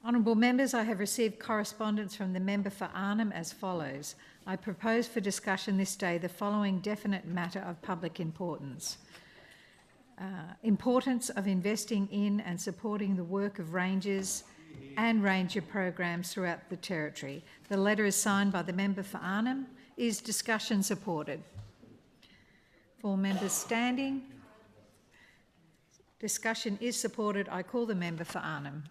Honourable members, I have received correspondence from the member for Arnhem as follows. I propose for discussion this day the following definite matter of public importance. Importance of investing in and supporting the work of rangers and ranger programs throughout the Territory. The letter is signed by the member for Arnhem. Is discussion supported? 4 members standing. Discussion is supported. I call the member for Arnhem.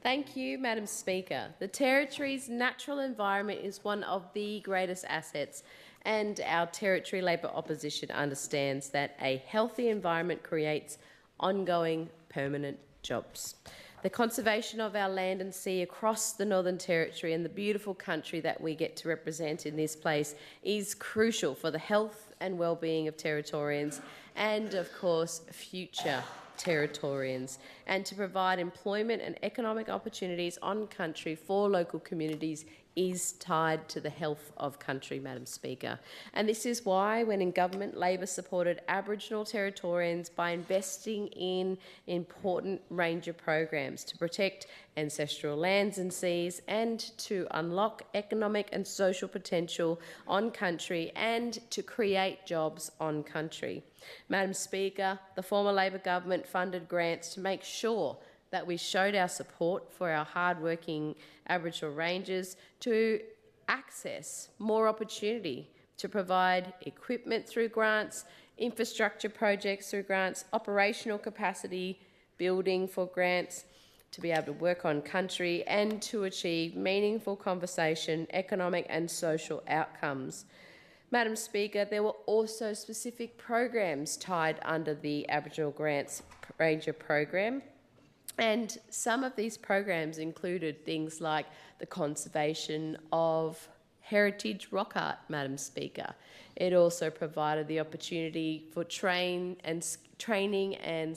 Thank you, Madam Speaker. The Territory's natural environment is one of the greatest assets, and our Territory Labor opposition understands that a healthy environment creates ongoing permanent jobs. The conservation of our land and sea across the Northern Territory and the beautiful country that we get to represent in this place is crucial for the health and well-being of Territorians and, of course, future Territorians, and to provide employment and economic opportunities on country for local communities is tied to the health of country, Madam Speaker. And this is why, when in government, Labor supported Aboriginal Territorians by investing in important ranger programs to protect ancestral lands and seas and to unlock economic and social potential on country and to create jobs on country. Madam Speaker, the former Labor government funded grants to make sure that we showed our support for our hard-working Aboriginal rangers to access more opportunity, to provide equipment through grants, infrastructure projects through grants, operational capacity building for grants, to be able to work on country and to achieve meaningful conversation, economic and social outcomes. Madam Speaker, there were also specific programs tied under the Aboriginal Grants Ranger program, and some of these programs included things like the conservation of heritage rock art, Madam Speaker. It also provided the opportunity for training and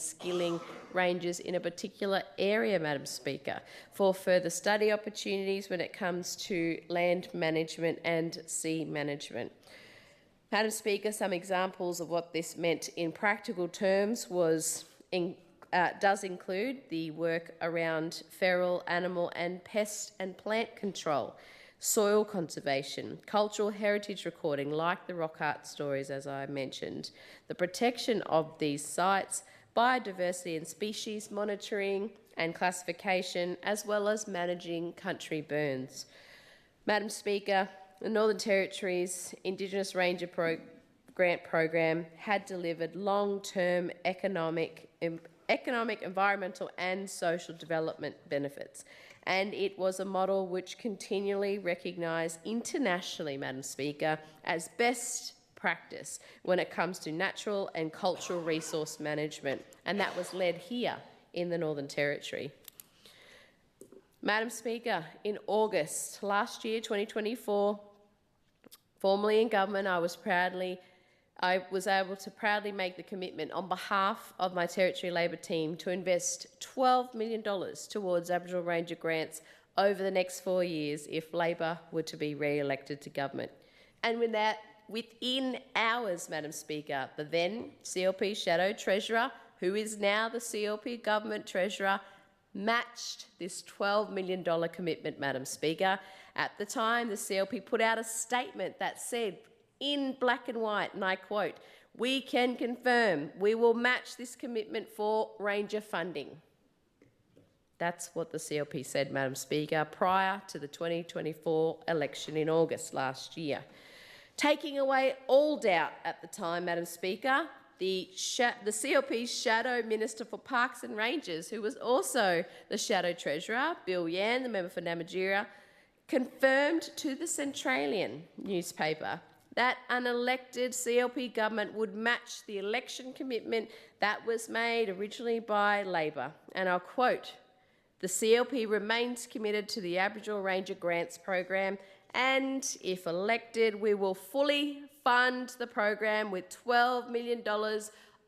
skilling rangers in a particular area, Madam Speaker, for further study opportunities when it comes to land management and sea management. Madam Speaker, some examples of what this meant in practical terms does include the work around feral animal and pest and plant control, soil conservation, cultural heritage recording like the rock art stories as I mentioned, the protection of these sites, biodiversity and species monitoring and classification, as well as managing country burns. Madam Speaker, the Northern Territory's Indigenous Ranger Grant Program had delivered long-term economic, environmental and social development benefits, and it was a model which continually recognised internationally, Madam Speaker, as best practice when it comes to natural and cultural resource management, and that was led here in the Northern Territory. Madam Speaker, in August last year, 2024, formerly in government, I was able to proudly make the commitment on behalf of my Territory Labor team to invest $12 million towards Aboriginal Ranger grants over the next 4 years if Labor were to be re-elected to government. And with that, within hours, Madam Speaker, the then CLP Shadow Treasurer, who is now the CLP Government Treasurer, matched this $12 million commitment, Madam Speaker. At the time, the CLP put out a statement that said, in black and white, and I quote, "We can confirm we will match this commitment for Ranger funding." That's what the CLP said, Madam Speaker, prior to the 2024 election in August last year. Taking away all doubt at the time, Madam Speaker, the CLP's Shadow Minister for Parks and Rangers, who was also the Shadow Treasurer, Bill Yan, the member for Namatjira, confirmed to the Centralian newspaper that an elected CLP government would match the election commitment that was made originally by Labor. And I'll quote, "The CLP remains committed to the Aboriginal Ranger Grants Program, and if elected, we will fully fund the program with $12 million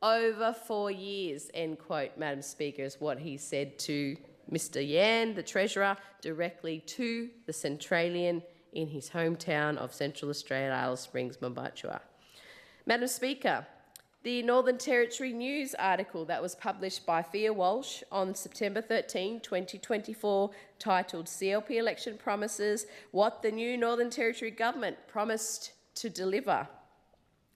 over 4 years," end quote, Madam Speaker, is what he said to Mr Yan, the Treasurer, directly to the Centralian in his hometown of Central Australia, Alice Springs, Mambatchua. Madam Speaker, the Northern Territory News article that was published by Fia Walsh on September 13, 2024, titled CLP Election Promises, What the New Northern Territory Government Promised to Deliver,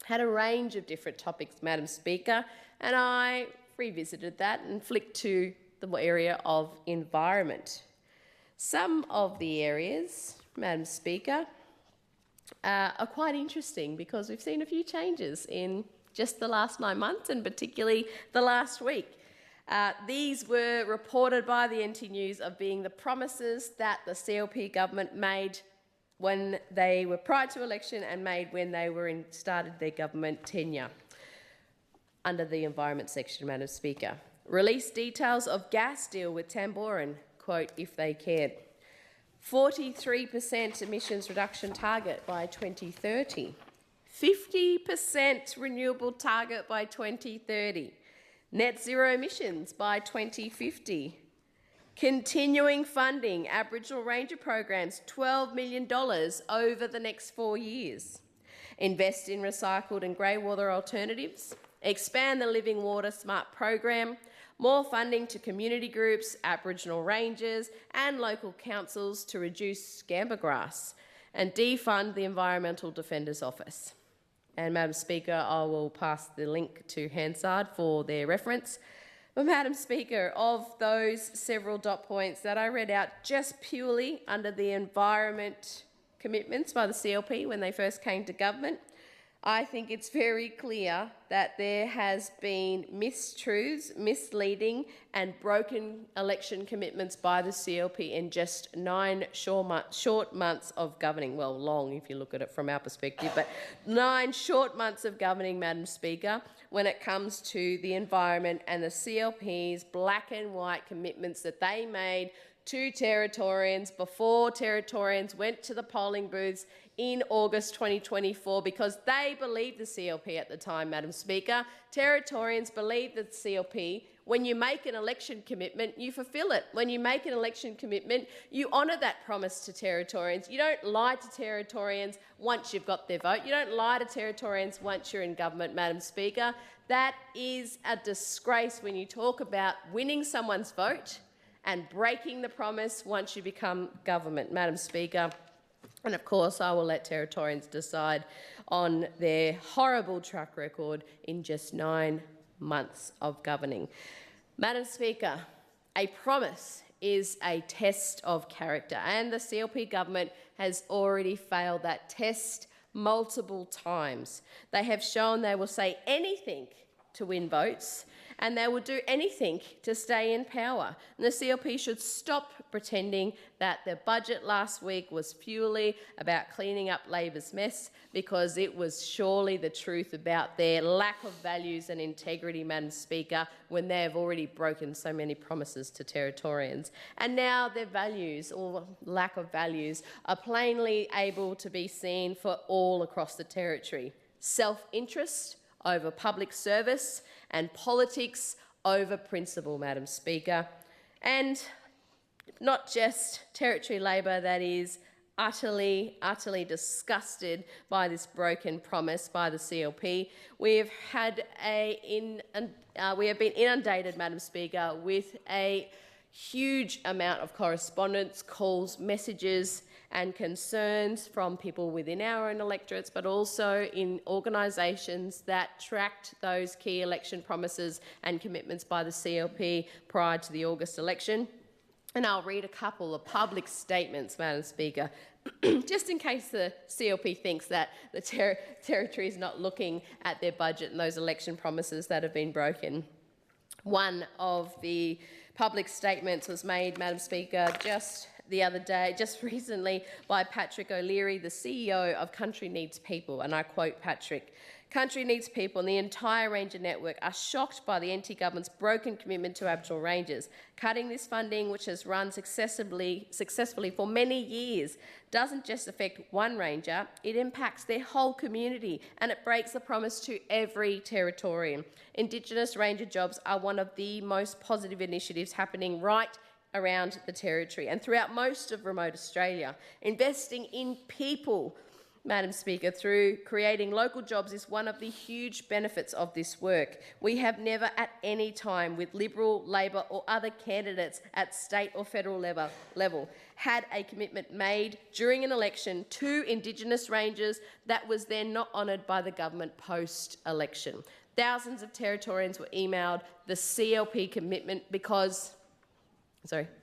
had a range of different topics, Madam Speaker, and I revisited that and flicked to the area of environment. Some of the areas, Madam Speaker, are quite interesting because we've seen a few changes in just the last 9 months and particularly the last week. These were reported by the NT News of being the promises that the CLP government made when they were prior to election and made when they were started their government tenure. Under the environment section, Madam Speaker. Release details of gas deal with Tamboran, quote, if they can. 43% emissions reduction target by 2030. 50% renewable target by 2030. Net zero emissions by 2050. Continuing funding Aboriginal Ranger programs, $12 million over the next 4 years. Invest in recycled and grey water alternatives. Expand the Living Water Smart program. More funding to community groups, Aboriginal rangers and local councils to reduce scambergrass. And defund the Environmental Defenders Office. And Madam Speaker, I will pass the link to Hansard for their reference. But Madam Speaker, of those several dot points that I read out just purely under the environment commitments by the CLP when they first came to government, I think it's very clear that there has been mistruths, misleading and broken election commitments by the CLP in just 9 short months of governing. Well, long if you look at it from our perspective, but 9 short months of governing, Madam Speaker, when it comes to the environment and the CLP's black and white commitments that they made to Territorians before Territorians went to the polling booths in August 2024 because they believed the CLP at the time, Madam Speaker. Territorians believed the CLP. When you make an election commitment, you fulfil it. When you make an election commitment, you honour that promise to Territorians. You don't lie to Territorians once you've got their vote. You don't lie to Territorians once you're in government, Madam Speaker. That is a disgrace when you talk about winning someone's vote and breaking the promise once you become government, Madam Speaker. And of course, I will let Territorians decide on their horrible track record in just 9 months of governing. Madam Speaker, a promise is a test of character, and the CLP government has already failed that test multiple times. They have shown they will say anything to win votes, and they will do anything to stay in power. And the CLP should stop pretending that their budget last week was purely about cleaning up Labor's mess, because it was surely the truth about their lack of values and integrity, Madam Speaker, when they have already broken so many promises to Territorians. And now their values, or lack of values, are plainly able to be seen for all across the Territory. Self-interest over public service and politics over principle, Madam Speaker. And not just Territory Labor that is utterly disgusted by this broken promise by the CLP. We have been inundated, Madam Speaker, with a huge amount of correspondence, calls, messages and concerns from people within our own electorates, but also in organisations that tracked those key election promises and commitments by the CLP prior to the August election. And I'll read a couple of public statements, Madam Speaker, just in case the CLP thinks that the Territory is not looking at their budget and those election promises that have been broken. One of the public statements was made, Madam Speaker, just the other day, just recently, by Patrick O'Leary, the CEO of Country Needs People, and I quote Patrick, "Country Needs People and the entire Ranger network are shocked by the NT government's broken commitment to Aboriginal Rangers. Cutting this funding, which has run successfully for many years, doesn't just affect one ranger, it impacts their whole community and it breaks the promise to every Territorian. Indigenous ranger jobs are one of the most positive initiatives happening right around the Territory and throughout most of remote Australia. Investing in people Madam Speaker, through creating local jobs is one of the huge benefits of this work. We have never at any time with Liberal, Labor or other candidates at state or federal level had a commitment made during an election to Indigenous ranges that was then not honoured by the government post-election. Thousands of Territorians were emailed the CLP commitment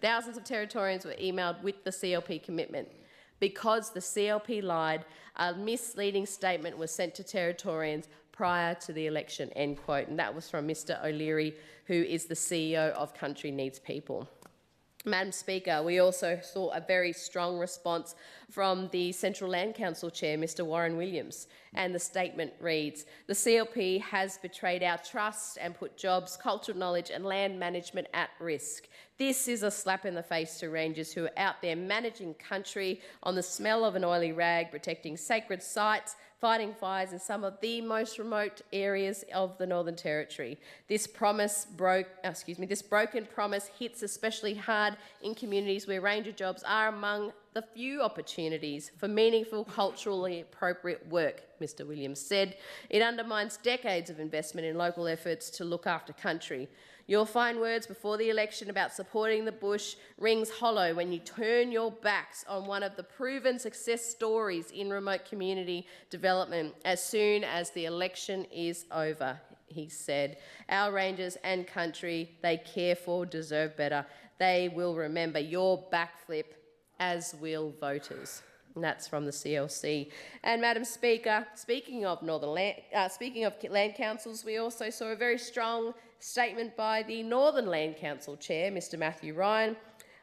thousands of Territorians were emailed with the CLP commitment. Because the CLP lied, a misleading statement was sent to Territorians prior to the election, end quote. And that was from Mr O'Leary, who is the CEO of Country Needs People. Madam Speaker, we also saw a very strong response from the Central Land Council Chair, Mr Warren Williams, and the statement reads, "The CLP has betrayed our trust and put jobs, cultural knowledge and land management at risk. This is a slap in the face to rangers who are out there managing country on the smell of an oily rag, protecting sacred sites, fighting fires in some of the most remote areas of the Northern Territory. This broken promise hits especially hard in communities where ranger jobs are among the few opportunities for meaningful, culturally appropriate work," Mr Williams said. "It undermines decades of investment in local efforts to look after country. Your fine words before the election about supporting the bush rings hollow when you turn your backs on one of the proven success stories in remote community development as soon as the election is over," he said. "Our rangers and country they care for deserve better. They will remember your backflip, as will voters." And that's from the CLC. And Madam Speaker, speaking of land councils, we also saw a very strong statement by the Northern Land Council Chair, Mr Matthew Ryan.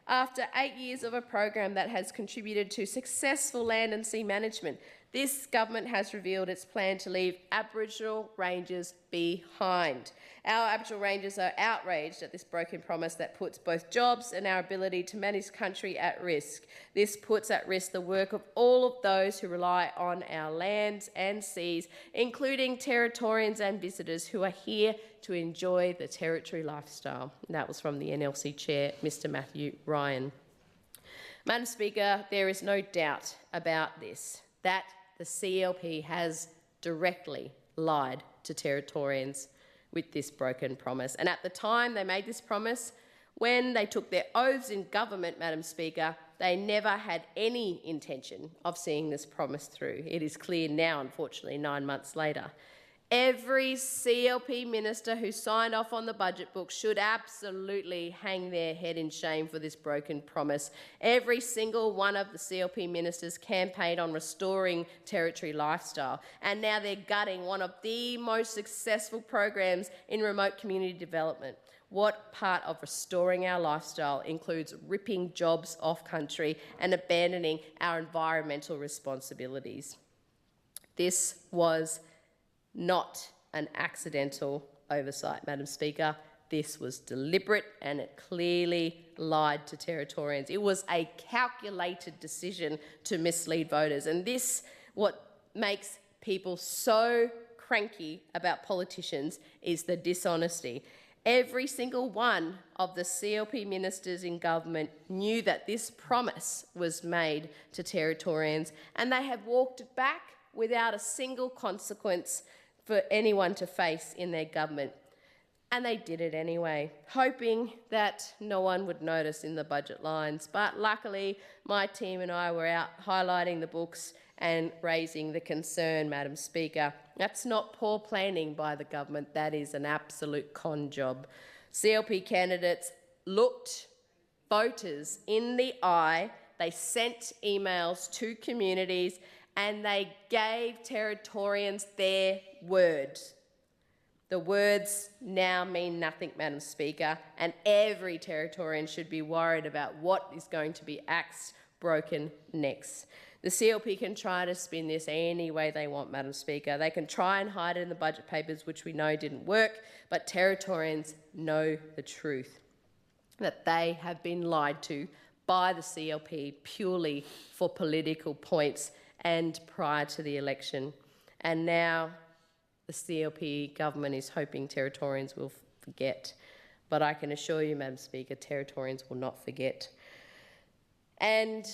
"After 8 years of a program that has contributed to successful land and sea management, this government has revealed its plan to leave Aboriginal rangers behind. Our Aboriginal rangers are outraged at this broken promise that puts both jobs and our ability to manage country at risk. This puts at risk the work of all of those who rely on our lands and seas, including Territorians and visitors who are here to enjoy the Territory lifestyle." And that was from the NLC Chair, Mr Matthew Ryan. Madam Speaker, there is no doubt about this, that the CLP has directly lied to Territorians with this broken promise. And at the time they made this promise, when they took their oaths in government, Madam Speaker, they never had any intention of seeing this promise through. It is clear now, unfortunately, 9 months later. Every CLP minister who signed off on the budget book should absolutely hang their head in shame for this broken promise. Every single one of the CLP ministers campaigned on restoring Territory lifestyle, and now they're gutting one of the most successful programs in remote community development. What part of restoring our lifestyle includes ripping jobs off country and abandoning our environmental responsibilities? This was not an accidental oversight, Madam Speaker. This was deliberate and it clearly lied to Territorians. It was a calculated decision to mislead voters, and this, what makes people so cranky about politicians, is the dishonesty. Every single one of the CLP ministers in government knew that this promise was made to Territorians, and they have walked it back without a single consequence for anyone to face in their government. And they did it anyway, hoping that no one would notice in the budget lines. But luckily, my team and I were out highlighting the books and raising the concern, Madam Speaker. That's not poor planning by the government, that is an absolute con job. CLP candidates looked voters in the eye, they sent emails to communities, and they gave Territorians their word. The words now mean nothing, Madam Speaker, and every Territorian should be worried about what is going to be axed, broken next. The CLP can try to spin this any way they want, Madam Speaker. They can try and hide it in the budget papers, which we know didn't work, but Territorians know the truth, that they have been lied to by the CLP purely for political points and prior to the election. And now the CLP government is hoping Territorians will forget. But I can assure you, Madam Speaker, Territorians will not forget. And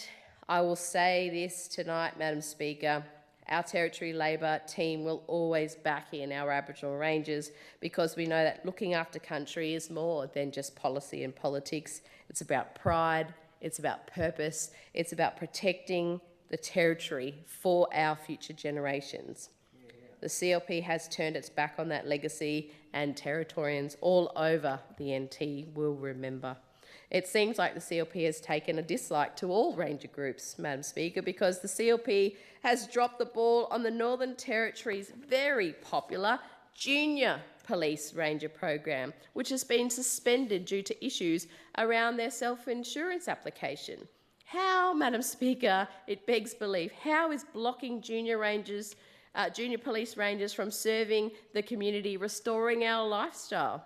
I will say this tonight, Madam Speaker, our Territory Labor team will always back in our Aboriginal Rangers, because we know that looking after country is more than just policy and politics. It's about pride, it's about purpose, it's about protecting the Territory for our future generations. The CLP has turned its back on that legacy, and Territorians all over the NT will remember. It seems like the CLP has taken a dislike to all ranger groups, Madam Speaker, because the CLP has dropped the ball on the Northern Territory's very popular Junior Police Ranger program, which has been suspended due to issues around their self-insurance application. How, Madam Speaker, it begs belief, how is blocking junior police rangers from serving the community restoring our lifestyle?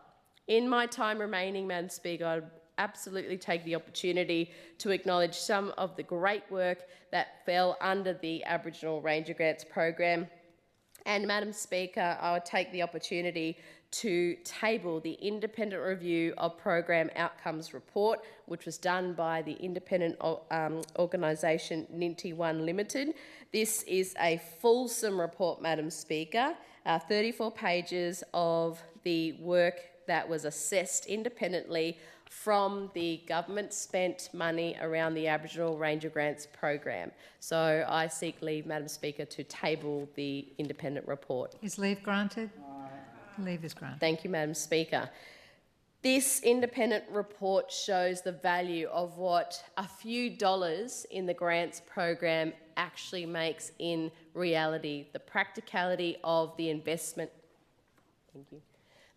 In my time remaining, Madam Speaker, I'd absolutely take the opportunity to acknowledge some of the great work that fell under the Aboriginal Ranger Grants program. And Madam Speaker, I would take the opportunity to table the independent review of program outcomes report, which was done by the independent organisation Ninety One Limited. This is a fulsome report, Madam Speaker, 34 pages of the work that was assessed independently from the government-spent money around the Aboriginal Ranger Grants program. So I seek leave, Madam Speaker, to table the independent report. Is leave granted? Leave is granted. Thank you, Madam Speaker. This independent report shows the value of what a few dollars in the grants program actually makes in reality, the practicality of the investment. Thank you.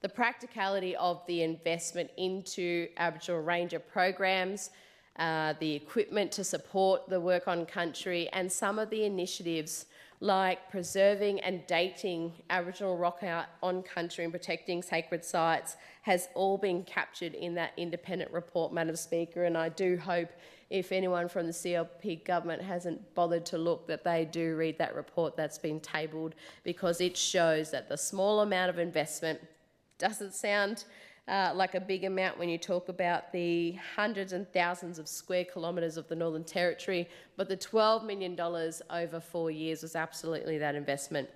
The practicality of the investment into Aboriginal Ranger programs, the equipment to support the work on country, and some of the initiatives like preserving and dating Aboriginal rock art on country and protecting sacred sites has all been captured in that independent report, Madam Speaker, and I do hope if anyone from the CLP government hasn't bothered to look, that they do read that report that's been tabled, because it shows that the small amount of investment doesn't sound like a big amount when you talk about the hundreds and thousands of square kilometres of the Northern Territory, but the $12 million over 4 years was absolutely that investment.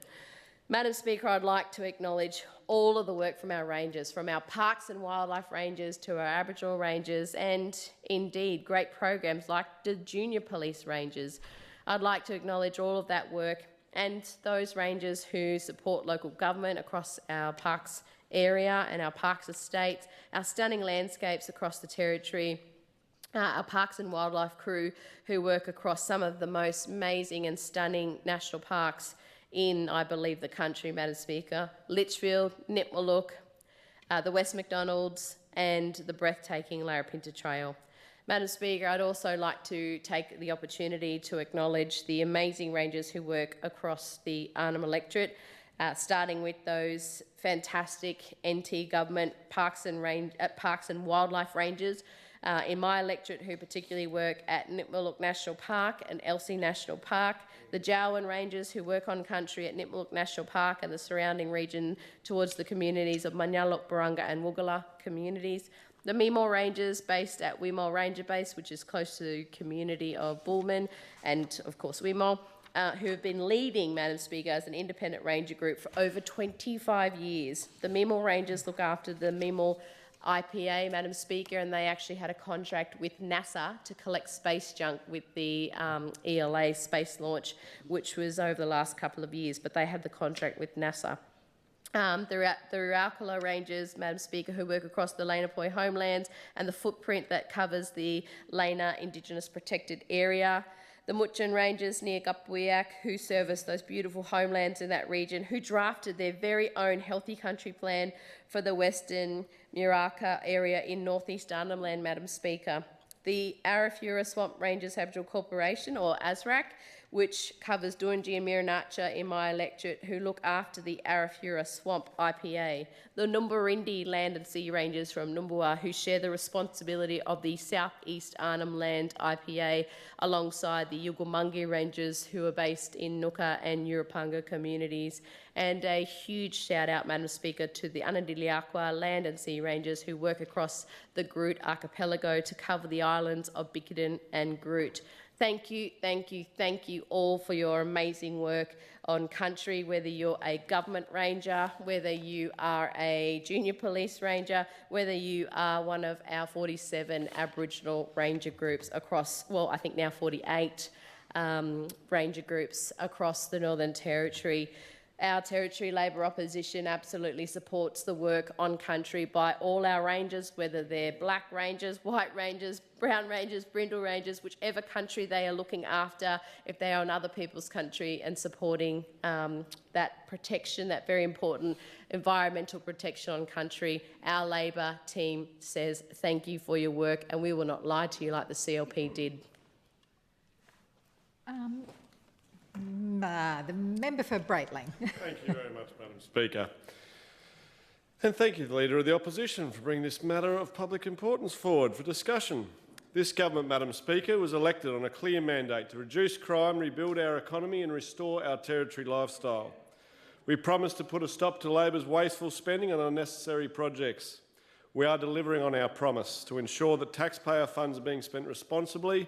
Madam Speaker, I'd like to acknowledge all of the work from our rangers, from our parks and wildlife rangers to our Aboriginal rangers, and indeed great programs like the Junior Police Rangers. I'd like to acknowledge all of that work and those rangers who support local government across our parks area and our parks estates, our stunning landscapes across the Territory, our parks and wildlife crew who work across some of the most amazing and stunning national parks in, I believe, the country, Madam Speaker: Litchfield, Nipmuc, the West McDonald's and the breathtaking Larapinta Trail. Madam Speaker, I'd also like to take the opportunity to acknowledge the amazing rangers who work across the Arnhem electorate, starting with those fantastic NT government parks and wildlife rangers in my electorate who particularly work at Nipmuc National Park and Elsie National Park, the �𝙬𝙈 Rangers who work on country at Nipmuc National Park and the surrounding region towards the communities of Manyaluk, Barunga and Guyula communities, the Mimal Rangers based at Wimal Ranger Base, which is close to the community of Bullman, and of course Wimal, who have been leading, Madam Speaker, as an independent ranger group for over 25 years. The Mimal Rangers look after the Mimal IPA, Madam Speaker, and they actually had a contract with NASA to collect space junk with the ELA space launch, which was over the last couple of years, but they had the contract with NASA. The �𝙬𝙈𝙀𝙎 Rangers, Madam Speaker, who work across the Lenapoi homelands and the footprint that covers the Lena Indigenous Protected Area. The Mutjan Rangers near 𝙏𝙬𝙈𝙀𝙎, who service those beautiful homelands in that region, who drafted their very own healthy country plan for the Western Muraka area in northeast Arnhem Land, Madam Speaker. The Arafura Swamp Rangers Aboriginal Corporation, or ASRAC, which covers Dheran Young in my electorate, who look after the Arafura Swamp IPA. The Numburindi Land and Sea Rangers from Numbua, who share the responsibility of the Southeast Arnhem Land IPA, alongside the Yugulmungi Rangers, who are based in Nooka and Yurupanga communities. And a huge shout out, Madam Speaker, to the Untitled Land and Sea Rangers, who work across the Groote Archipelago to cover the islands of Bickerton and Groote. Thank you all for your amazing work on country, whether you're a government ranger, whether you are a junior police ranger, whether you are one of our 47 Aboriginal ranger groups across, well, I think now 48 ranger groups across the Northern Territory. Our Territory Labor opposition absolutely supports the work on country by all our rangers, whether they're black rangers, white rangers, brown rangers, brindle rangers, whichever country they are looking after, if they are on other people's country, and supporting that protection, that very important environmental protection on country. Our Labor team says thank you for your work, and we will not lie to you like the CLP did. The member for Breitling. Thank you very much, Madam Speaker. And thank you, the Leader of the Opposition, for bringing this matter of public importance forward for discussion. This government, Madam Speaker, was elected on a clear mandate to reduce crime, rebuild our economy and restore our Territory lifestyle. We promised to put a stop to Labor's wasteful spending on unnecessary projects. We are delivering on our promise to ensure that taxpayer funds are being spent responsibly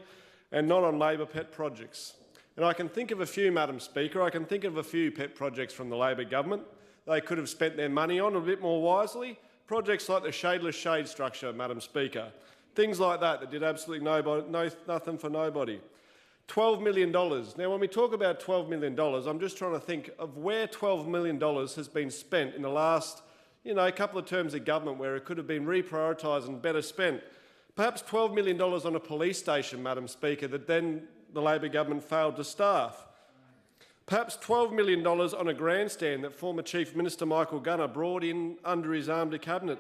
and not on Labor pet projects. And I can think of a few, Madam Speaker, I can think of a few pet projects from the Labor government they could have spent their money on a bit more wisely. Projects like the shadeless shade structure, Madam Speaker. Things like that did absolutely nothing for nobody. $12 million. Now, when we talk about $12 million, I'm just trying to think of where $12 million has been spent in the last, couple of terms of government where it could have been reprioritised and better spent. Perhaps $12 million on a police station, Madam Speaker, that then the Labor government failed to staff. Perhaps $12 million on a grandstand that former Chief Minister Michael Gunner brought in under his arm to Cabinet.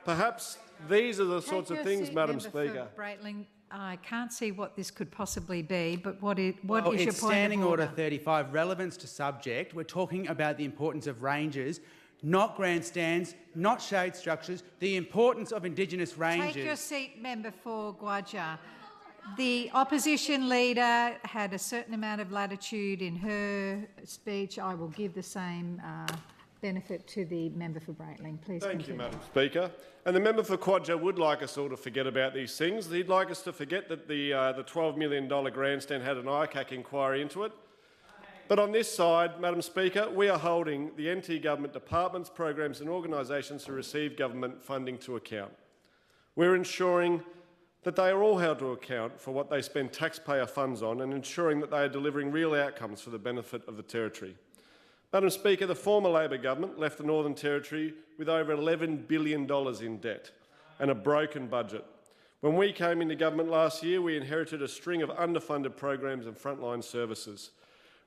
Perhaps these are the sorts of things, Madam Speaker. Breitling, I can't see what this could possibly be, but what is your point it's Standing Order 35, relevance to subject. We're talking about the importance of rangers, not grandstands, not shade structures, the importance of Indigenous rangers. Take your seat, member for 𝙏𝙎𝙈𝙋𝙎. The opposition leader had a certain amount of latitude in her speech. I will give the same benefit to the member for Breitling. Please Thank continue. you, Madam Speaker. And the member for 𝙏𝙎𝙎 would like us all to forget about these things. He'd like us to forget that the $12 million grandstand had an ICAC inquiry into it. But on this side, Madam Speaker, we are holding the NT government departments, programs and organisations who receive government funding to account. We're ensuring that they are all held to account for what they spend taxpayer funds on and ensuring that they are delivering real outcomes for the benefit of the Territory. Madam Speaker, the former Labor government left the Northern Territory with over $11 billion in debt and a broken budget. When we came into government last year, we inherited a string of underfunded programs and frontline services,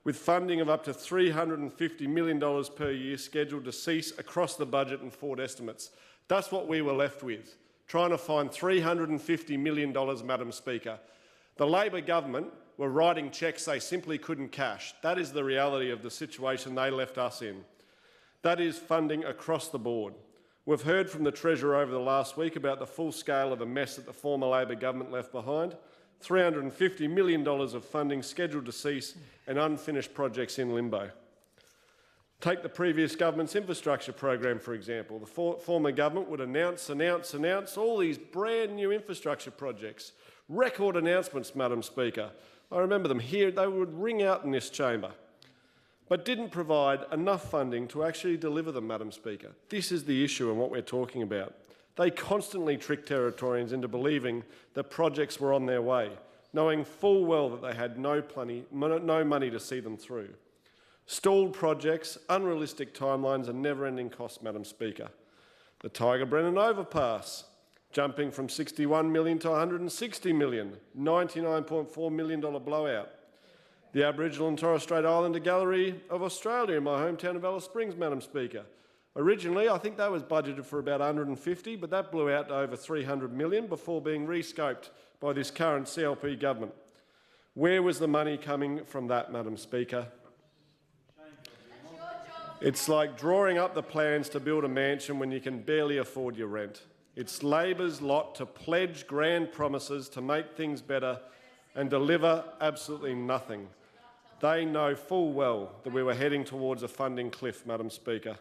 with funding of up to $350 million per year scheduled to cease across the budget and forward estimates. That's what we were left with, trying to find $350 million, Madam Speaker. The Labor government were writing cheques they simply couldn't cash. That is the reality of the situation they left us in. That is funding across the board. We've heard from the Treasurer over the last week about the full scale of the mess that the former Labor government left behind. $350 million of funding scheduled to cease and unfinished projects in limbo. Take the previous government's infrastructure program, for example. The former government would announce all these brand new infrastructure projects. Record announcements, Madam Speaker. I remember them here. They would ring out in this chamber, but didn't provide enough funding to actually deliver them, Madam Speaker. This is the issue and what we're talking about. They constantly tricked Territorians into believing that projects were on their way, knowing full well that they had no money to see them through. Stalled projects, unrealistic timelines and never-ending costs, Madam Speaker. The Tiger-Brennan overpass, jumping from $61 million to $160 million, $99.4 million blowout. The Aboriginal and Torres Strait Islander Gallery of Australia in my hometown of Alice Springs, Madam Speaker. Originally, I think that was budgeted for about 150, but that blew out to over 300 million before being rescoped by this current CLP government. Where was the money coming from that, Madam Speaker? It's like drawing up the plans to build a mansion when you can barely afford your rent. It's Labor's lot to pledge grand promises to make things better and deliver absolutely nothing. They know full well that we were heading towards a funding cliff, Madam Speaker.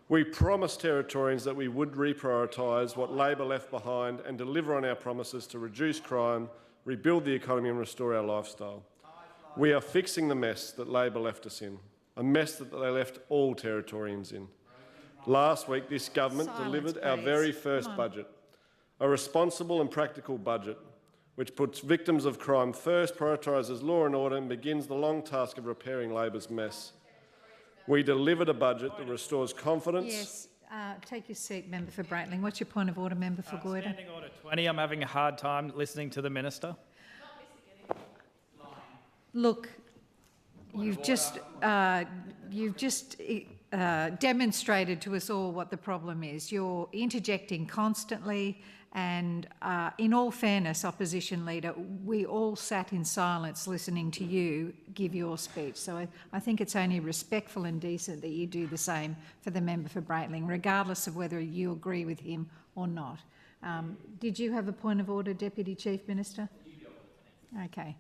We promised Territorians that we would reprioritise what Labor left behind and deliver on our promises to reduce crime, rebuild the economy and restore our lifestyle. We are fixing the mess that Labor left us in, a mess that they left all Territorians in. Last week, this government delivered our very first budget, a responsible and practical budget which puts victims of crime first, prioritises law and order and begins the long task of repairing Labor's mess. We delivered a budget that restores confidence. Yes, take your seat, Member for Breitling. What's your point of order, Member for Guyula? Standing Order 20, I'm having a hard time listening to the Minister. Look, you've just demonstrated to us all what the problem is. You're interjecting constantly and, in all fairness, Opposition Leader, we all sat in silence listening to you give your speech. So I think it's only respectful and decent that you do the same for the member for Breitling, regardless of whether you agree with him or not. Did you have a point of order, Deputy Chief Minister? Okay.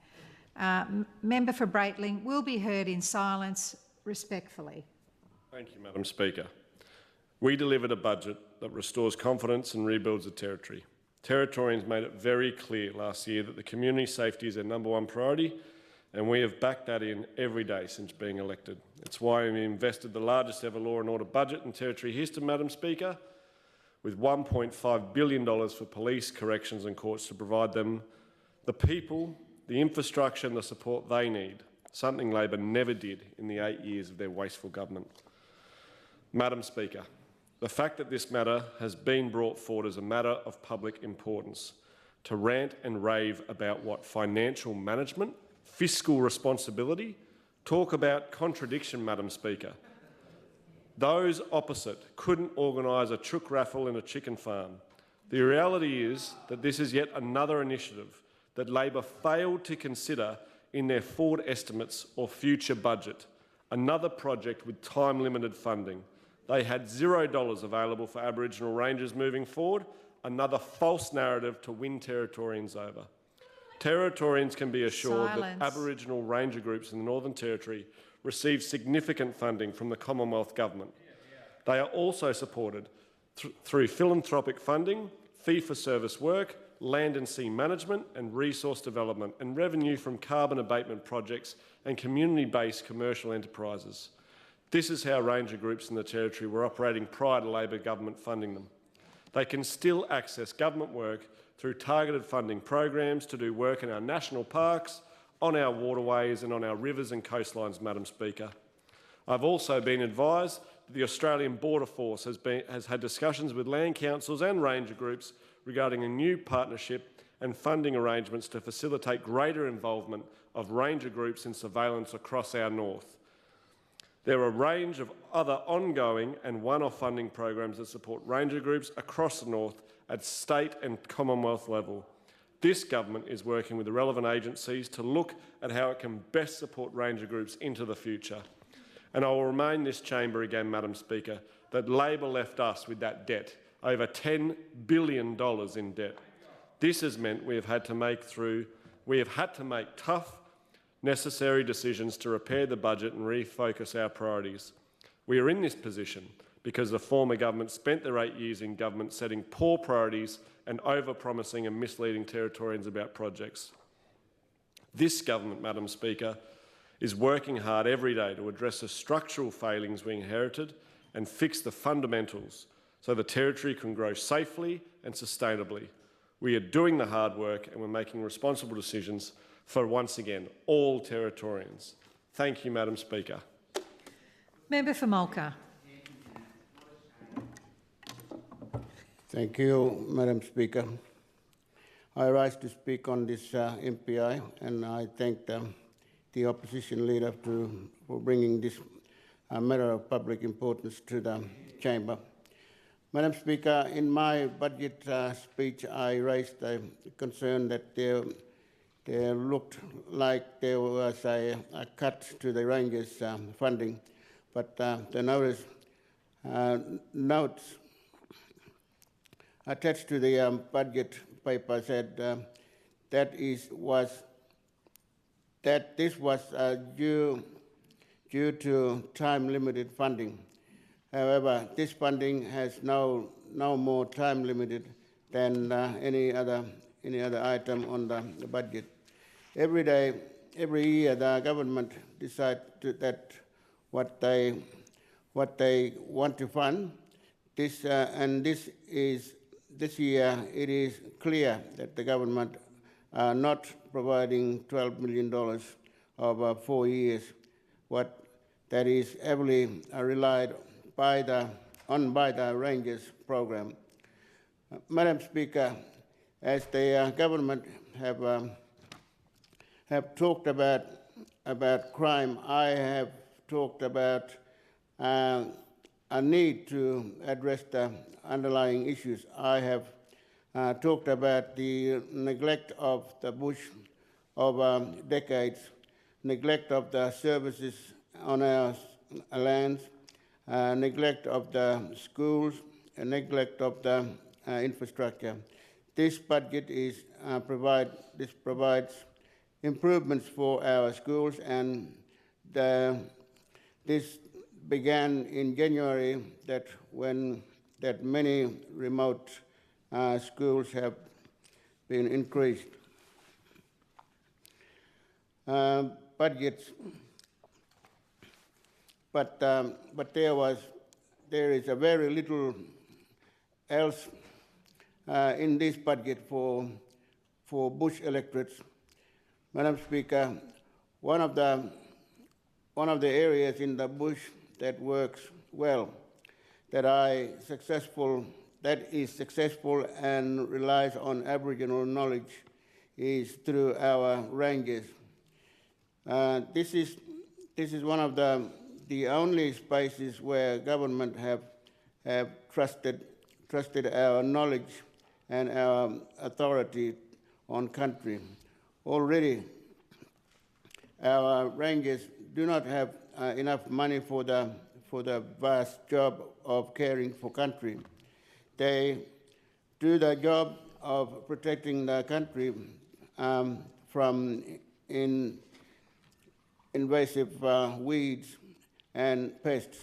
Member for Breitling will be heard in silence respectfully. Thank you, Madam Speaker. We delivered a budget that restores confidence and rebuilds the Territory. Territorians made it very clear last year that the community safety is their #1 priority, and we have backed that in every day since being elected. It's why we invested the largest ever law and order budget in Territory history, Madam Speaker, with $1.5 billion for police, corrections and courts to provide them the people, the infrastructure and the support they need, something Labor never did in the 8 years of their wasteful government. Madam Speaker, the fact that this matter has been brought forward as a matter of public importance to rant and rave about what financial management, fiscal responsibility, talk about contradiction, Madam Speaker. Those opposite couldn't organise a chook raffle in a chicken farm. The reality is that this is yet another initiative that Labor failed to consider in their forward estimates or future budget, another project with time-limited funding. They had $0 available for Aboriginal rangers moving forward, another false narrative to win Territorians over. Territorians can be assured that Aboriginal ranger groups in the Northern Territory receive significant funding from the Commonwealth Government. They are also supported through philanthropic funding, fee-for-service work, land and sea management and resource development, and revenue from carbon abatement projects and community-based commercial enterprises. This is how ranger groups in the Territory were operating prior to Labor government funding them. They can still access government work through targeted funding programs to do work in our national parks, on our waterways and on our rivers and coastlines, Madam Speaker. I've also been advised that the Australian Border Force has had discussions with land councils and ranger groups regarding a new partnership and funding arrangements to facilitate greater involvement of ranger groups in surveillance across our north. There are a range of other ongoing and one-off funding programs that support ranger groups across the north at state and Commonwealth level. This government is working with the relevant agencies to look at how it can best support ranger groups into the future. And I will remind this chamber again, Madam Speaker, that Labor left us with that debt, over $10 billion in debt. This has meant we have had to make tough, necessary decisions to repair the budget and refocus our priorities. We are in this position because the former government spent their 8 years in government setting poor priorities and over-promising and misleading Territorians about projects. This government, Madam Speaker, is working hard every day to address the structural failings we inherited and fix the fundamentals so the Territory can grow safely and sustainably. We are doing the hard work and we're making responsible decisions for, once again, all Territorians. Thank you, Madam Speaker. Member for Mulca. Thank you, Madam Speaker. I rise to speak on this MPI, and I thank the opposition leader for bringing this matter of public importance to the chamber. Madam Speaker, in my budget speech, I raised the concern that there looked like there was a cut to the Rangers' funding, but the notes attached to the budget paper said that this was due to time-limited funding. However, this funding has no more time limited than any other any other item on the budget. Every year, the government decides that what they want to fund. This year it is clear that the government are not providing $12 million over 4 years. What that is heavily relied on by the Rangers program. Madam Speaker, as the government have talked about crime, I have talked about a need to address the underlying issues. I have talked about the neglect of the bush over decades, neglect of the services on our lands, neglect of the schools, and neglect of the infrastructure. This budget provides improvements for our schools, and this began in January that many remote schools have been increased. Budgets, but there is a very little else in this budget for bush electorates. Madam Speaker, one of the areas in the bush that works well, that is successful and relies on Aboriginal knowledge, is through our ranges. This is one of the only spaces where government have trusted our knowledge and our authority on country. Already, our rangers do not have enough money for the vast job of caring for country. They do the job of protecting the country from invasive weeds and pests.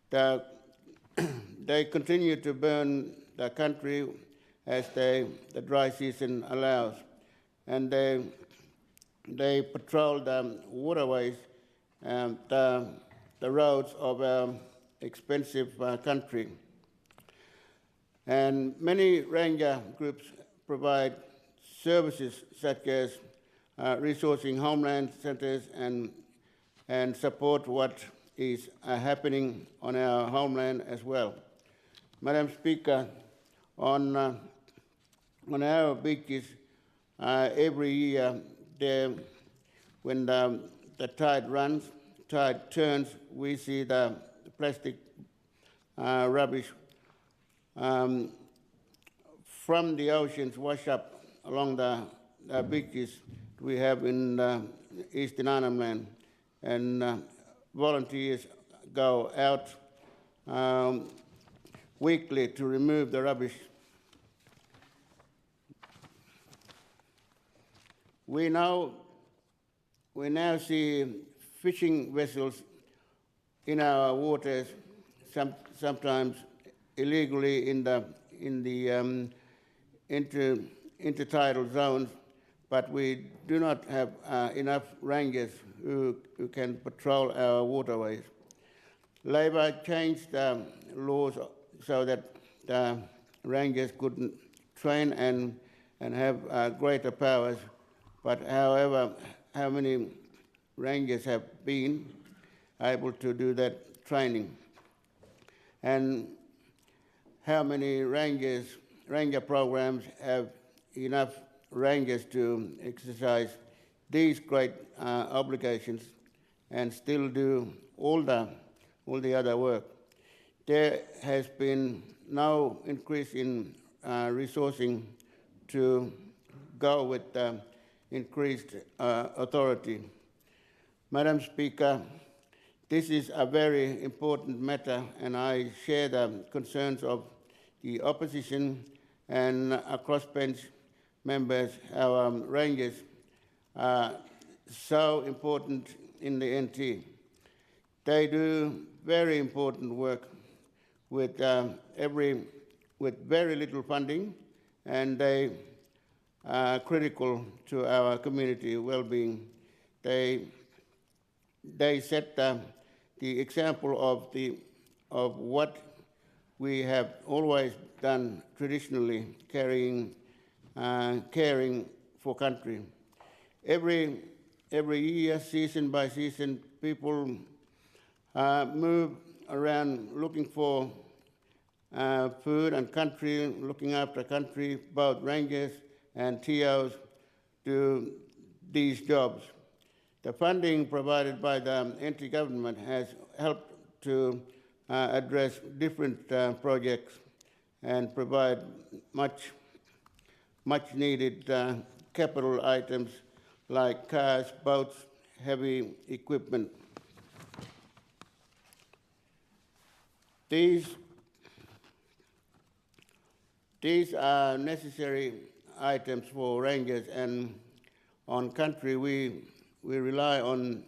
They continue to burn the country as the dry season allows, and they patrol the waterways and the roads of our expensive country. And many ranger groups provide services such as resourcing homeland centres and support what is happening on our homeland as well. Madam Speaker, on our beaches, every year when the tide turns, we see the plastic rubbish from the oceans wash up along the beaches we have in Eastern Arnhem Land, and volunteers go out weekly to remove the rubbish. We now see fishing vessels in our waters, sometimes illegally in the intertidal zones, but we do not have enough rangers who can patrol our waterways. Labor changed the laws so that the rangers could train and have greater powers, but however, how many rangers have been able to do that training? And how many ranger programs have enough rangers to exercise these great obligations and still do all the other work? There has been no increase in resourcing to go with increased authority. Madam Speaker, this is a very important matter, and I share the concerns of the opposition and crossbench members. Our rangers are so important in the NT. They do very important work with very little funding, and they critical to our community well-being. They set the example of what we have always done traditionally, caring for country. Every year, season by season, people move around looking for food and country, looking after country. Both rangers and TOs do these jobs. The funding provided by the NT government has helped to address different projects and provide much needed capital items like cars, boats, heavy equipment. These are necessary items for rangers, and on country we rely on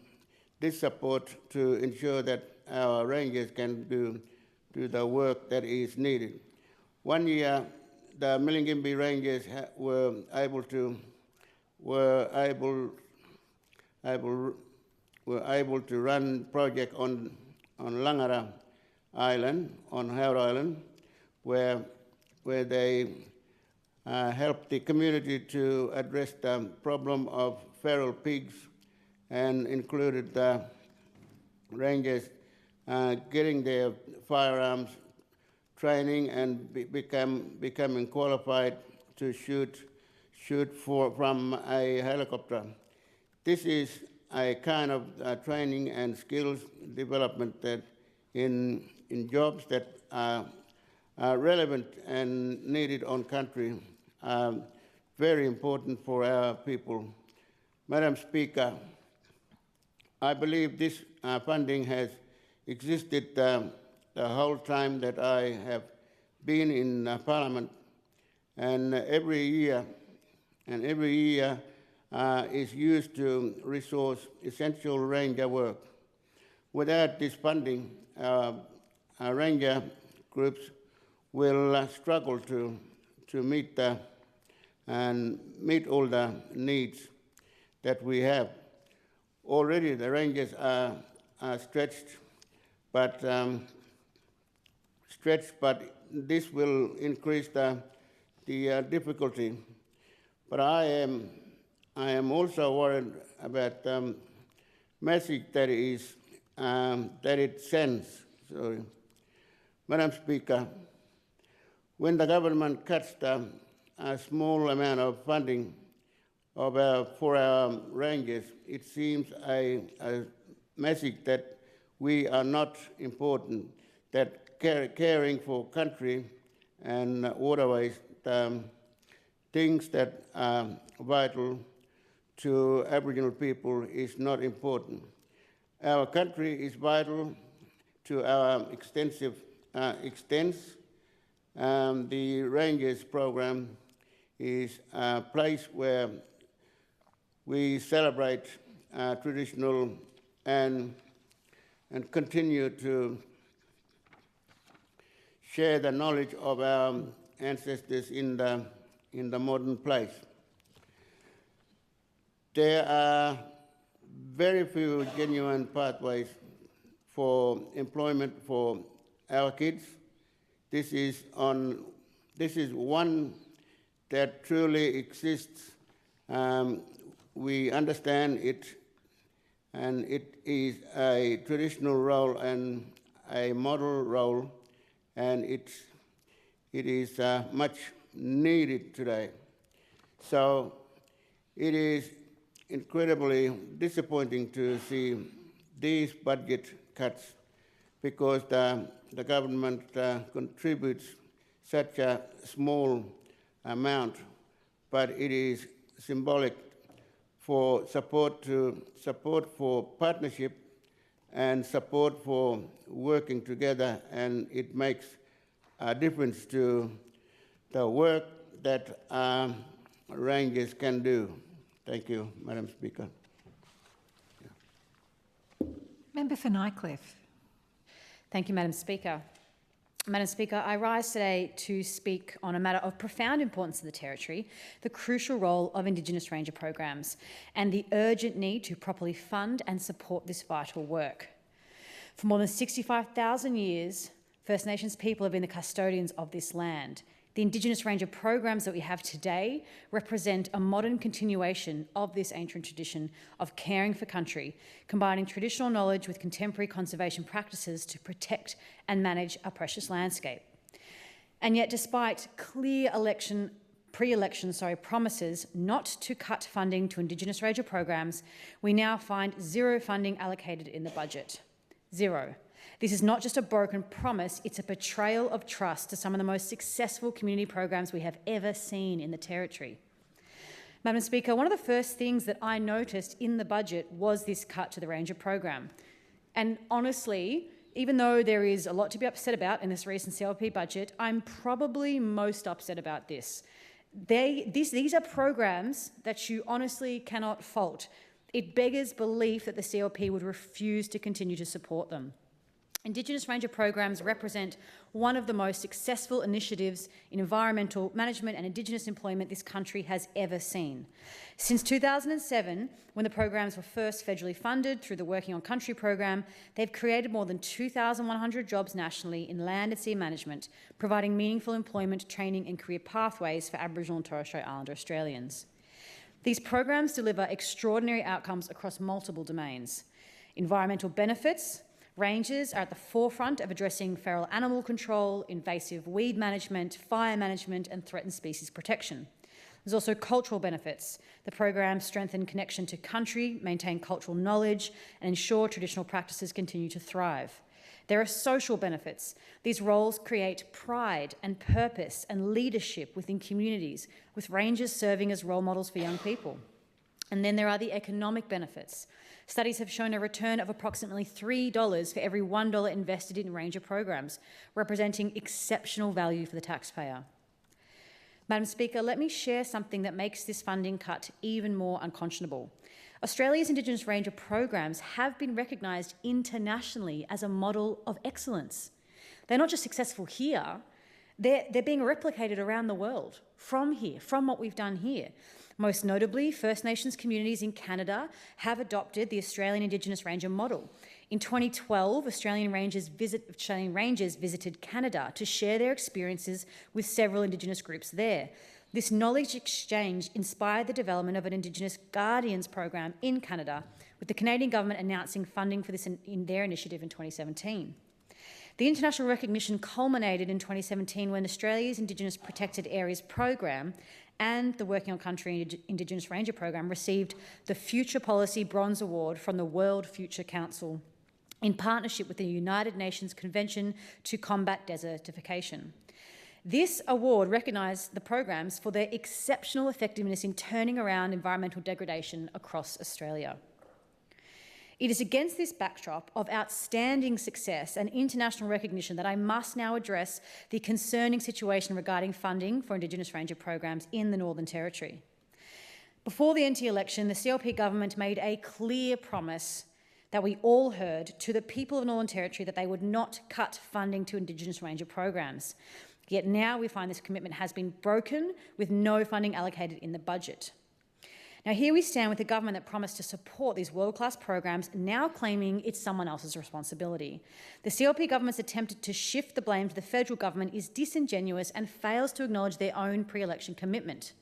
this support to ensure that our rangers can do the work that is needed. One year, the Milingimbi Rangers were able to run project on Langara Island, on Howard Island, where they helped the community to address the problem of feral pigs, and included the rangers getting their firearms training and becoming qualified to shoot from a helicopter. This is a kind of training and skills development that in jobs that are relevant and needed on country, very important for our people. Madam Speaker, I believe this funding has existed the whole time that I have been in Parliament, and every year is used to resource essential ranger work. Without this funding, our ranger groups will struggle to meet all the needs that we have. Already the rangers are stretched, but this will increase the difficulty. But I am also worried about the message that it sends. Sorry. Madam Speaker, when the government cuts a small amount of funding for our rangers, it seems a message that we are not important, that caring for country and waterways, things that are vital to Aboriginal people, is not important. Our country is vital to our extensive extents. The Rangers program is a place where we celebrate traditional and continue to share the knowledge of our ancestors in the modern place. There are very few genuine pathways for employment for our kids. This is one that truly exists. We understand it, and it is a traditional role and a model role, and it is much needed today. So it is incredibly disappointing to see these budget cuts, because the government contributes such a small amount, but it is symbolic for support for partnership and support for working together, and it makes a difference to the work that rangers can do. Thank you, Madam Speaker. Member for Nightcliff. Thank you, Madam Speaker. Madam Speaker, I rise today to speak on a matter of profound importance to the Territory, the crucial role of Indigenous Ranger programs and the urgent need to properly fund and support this vital work. For more than 65,000 years, First Nations people have been the custodians of this land. The Indigenous Ranger programs that we have today represent a modern continuation of this ancient tradition of caring for country, combining traditional knowledge with contemporary conservation practices to protect and manage our precious landscape. And yet, despite clear pre-election promises not to cut funding to Indigenous Ranger programs, we now find zero funding allocated in the budget. Zero. This is not just a broken promise, it's a betrayal of trust to some of the most successful community programs we have ever seen in the Territory. Madam Speaker, one of the first things that I noticed in the budget was this cut to the Ranger program. And honestly, even though there is a lot to be upset about in this recent CLP budget, I'm probably most upset about this. These are programs that you honestly cannot fault. It beggars belief that the CLP would refuse to continue to support them. Indigenous Ranger programs represent one of the most successful initiatives in environmental management and Indigenous employment this country has ever seen. Since 2007, when the programs were first federally funded through the Working on Country program, they've created more than 2,100 jobs nationally in land and sea management, providing meaningful employment, training and career pathways for Aboriginal and Torres Strait Islander Australians. These programs deliver extraordinary outcomes across multiple domains. Environmental benefits. Rangers are at the forefront of addressing feral animal control, invasive weed management, fire management and threatened species protection. There's also cultural benefits. The programs strengthen connection to country, maintain cultural knowledge and ensure traditional practices continue to thrive. There are social benefits. These roles create pride and purpose and leadership within communities, with Rangers serving as role models for young people. And then there are the economic benefits. Studies have shown a return of approximately $3 for every $1 invested in Ranger programs, representing exceptional value for the taxpayer. Madam Speaker, let me share something that makes this funding cut even more unconscionable. Australia's Indigenous Ranger programs have been recognised internationally as a model of excellence. They're not just successful here, they're being replicated around the world from here, from what we've done here. Most notably, First Nations communities in Canada have adopted the Australian Indigenous Ranger model. In 2012, Australian Rangers visited Canada to share their experiences with several Indigenous groups there. This knowledge exchange inspired the development of an Indigenous Guardians program in Canada, with the Canadian government announcing funding for this in their initiative in 2017. The international recognition culminated in 2017 when Australia's Indigenous Protected Areas program and the Working on Country Indigenous Ranger program received the Future Policy Bronze Award from the World Future Council in partnership with the United Nations Convention to Combat Desertification. This award recognised the programs for their exceptional effectiveness in turning around environmental degradation across Australia. It is against this backdrop of outstanding success and international recognition that I must now address the concerning situation regarding funding for Indigenous Ranger programs in the Northern Territory. Before the NT election, the CLP government made a clear promise that we all heard to the people of the Northern Territory that they would not cut funding to Indigenous Ranger programs. Yet now we find this commitment has been broken with no funding allocated in the budget. Now here we stand with a government that promised to support these world-class programs, now claiming it's someone else's responsibility. The CLP government's attempt to shift the blame to the federal government is disingenuous and fails to acknowledge their own pre-election commitment.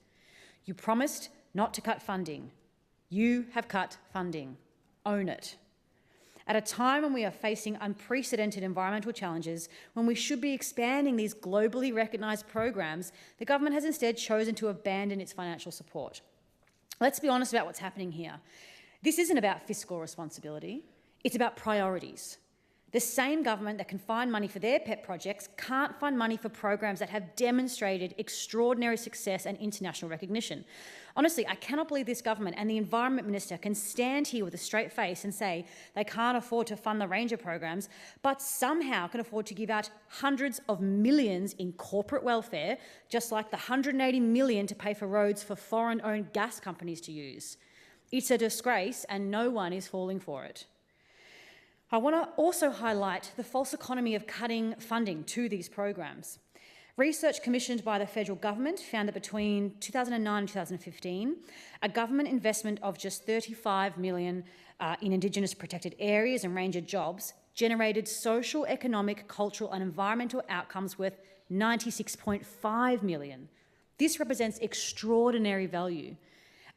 You promised not to cut funding. You have cut funding. Own it. At a time when we are facing unprecedented environmental challenges, when we should be expanding these globally recognised programs, the government has instead chosen to abandon its financial support. Let's be honest about what's happening here. This isn't about fiscal responsibility, it's about priorities. The same government that can find money for their pet projects can't find money for programs that have demonstrated extraordinary success and international recognition. Honestly, I cannot believe this government and the Environment Minister can stand here with a straight face and say they can't afford to fund the Ranger programs, but somehow can afford to give out hundreds of millions in corporate welfare, just like the $180 million to pay for roads for foreign-owned gas companies to use. It's a disgrace and no one is falling for it. I want to also highlight the false economy of cutting funding to these programs. Research commissioned by the federal government found that between 2009 and 2015, a government investment of just $35 million in Indigenous protected areas and ranger jobs generated social, economic, cultural and environmental outcomes worth $96.5 million. This represents extraordinary value.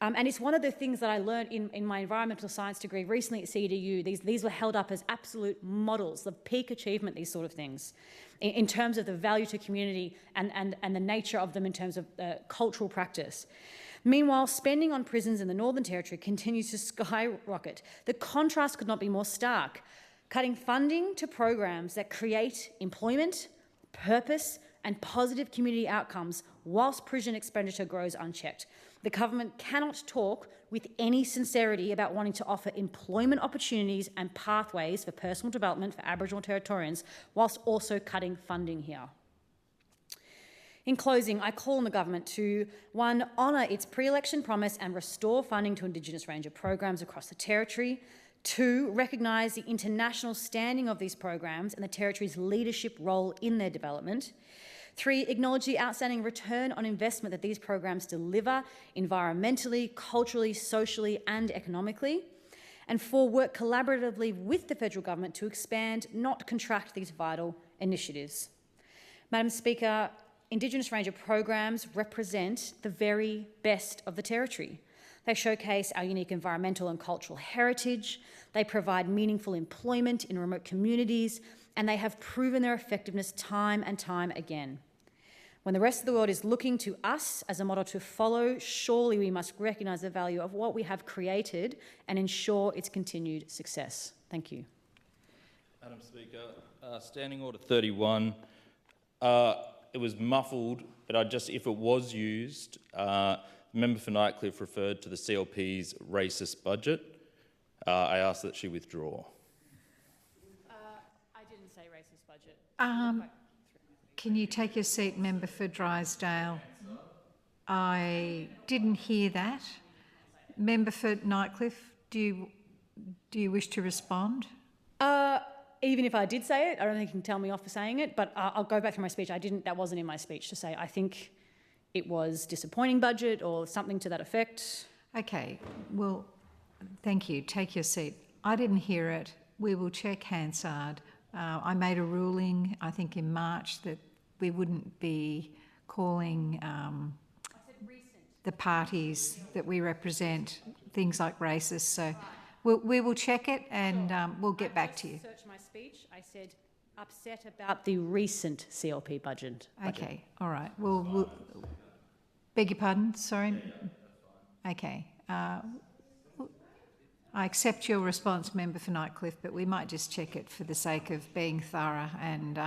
And it's one of the things that I learned in my environmental science degree recently at CDU. These were held up as absolute models, the peak achievement, these sort of things, in terms of the value to community and the nature of them in terms of cultural practice. Meanwhile, spending on prisons in the Northern Territory continues to skyrocket. The contrast could not be more stark. Cutting funding to programs that create employment, purpose and positive community outcomes whilst prison expenditure grows unchecked. The government cannot talk with any sincerity about wanting to offer employment opportunities and pathways for personal development for Aboriginal Territorians whilst also cutting funding here. In closing, I call on the government to, 1, honour its pre-election promise and restore funding to Indigenous Ranger programs across the Territory. 2, recognise the international standing of these programs and the Territory's leadership role in their development. 3, acknowledge the outstanding return on investment that these programs deliver environmentally, culturally, socially and economically. And 4, work collaboratively with the federal government to expand, not contract, these vital initiatives. Madam Speaker, Indigenous Ranger programs represent the very best of the Territory. They showcase our unique environmental and cultural heritage, they provide meaningful employment in remote communities, and they have proven their effectiveness time and time again. When the rest of the world is looking to us as a model to follow, surely we must recognise the value of what we have created and ensure its continued success. Thank you. Madam Speaker, Standing Order 31, it was muffled, but if it was used, the member for Nightcliff referred to the CLP's racist budget. I ask that she withdraw. I didn't say racist budget. Can you take your seat, member for Drysdale? I didn't hear that. Member for Nightcliff, do you wish to respond? Even if I did say it, I don't think you can tell me off for saying it, but I'll go back to my speech. That wasn't in my speech to say I think it was disappointing budget or something to that effect. Okay, well, thank you. Take your seat. I didn't hear it. We will check Hansard. I made a ruling, I think in March, that we wouldn't be calling the parties that we represent things like racist. So we will check it and we'll get back to you. Search my speech. I said upset about the recent CLP budget. Okay, all right. We'll beg your pardon, sorry. Okay. I accept your response, member for Nightcliff, but we might just check it for the sake of being thorough, and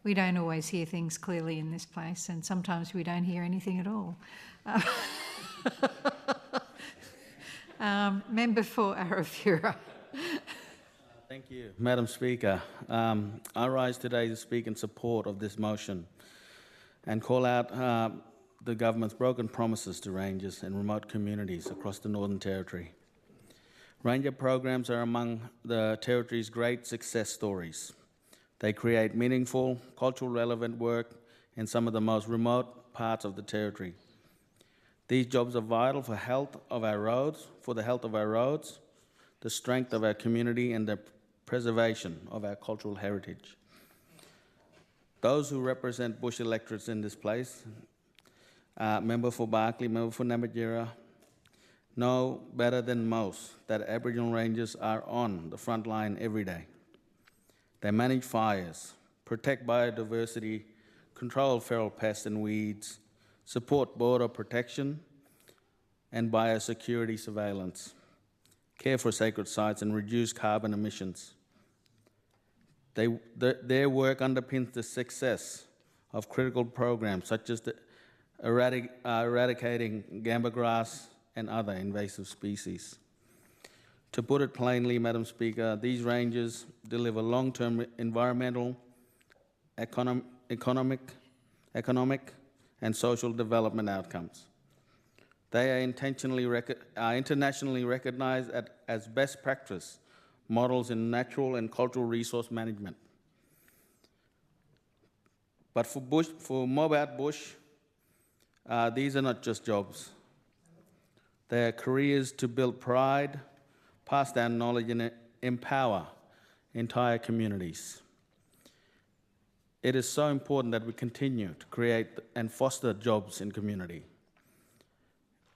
we don't always hear things clearly in this place, and sometimes we don't hear anything at all. Member for Arafura. Thank you, Madam Speaker. I rise today to speak in support of this motion and call out the government's broken promises to rangers and remote communities across the Northern Territory. Ranger programs are among the Territory's great success stories. They create meaningful, culturally relevant work in some of the most remote parts of the Territory. These jobs are vital for the health of our roads, the strength of our community and the preservation of our cultural heritage. Those who represent Bush electorates in this place, member for Barkly, member for Namatjira, know better than most that Aboriginal Rangers are on the front line every day. They manage fires, protect biodiversity, control feral pests and weeds, support border protection and biosecurity surveillance, care for sacred sites and reduce carbon emissions. Their work underpins the success of critical programs such as the eradicating gamba grass and other invasive species. To put it plainly, Madam Speaker, these rangers deliver long-term environmental, economic and social development outcomes. They are internationally recognized as best practice models in natural and cultural resource management. But for mob out bush, these are not just jobs. They are careers to build pride, pass down knowledge, and empower entire communities. It is so important that we continue to create and foster jobs in community.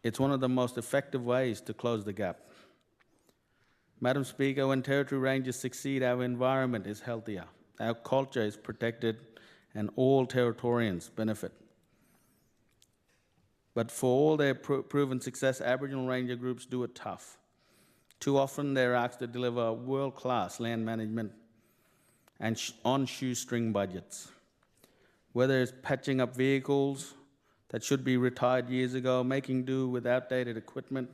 It's one of the most effective ways to close the gap. Madam Speaker, when Territory Rangers succeed, our environment is healthier, our culture is protected, and all Territorians benefit. But for all their proven success, Aboriginal Ranger groups do it tough. Too often they're asked to deliver world-class land management and on shoestring budgets. Whether it's patching up vehicles that should be retired years ago, making do with outdated equipment,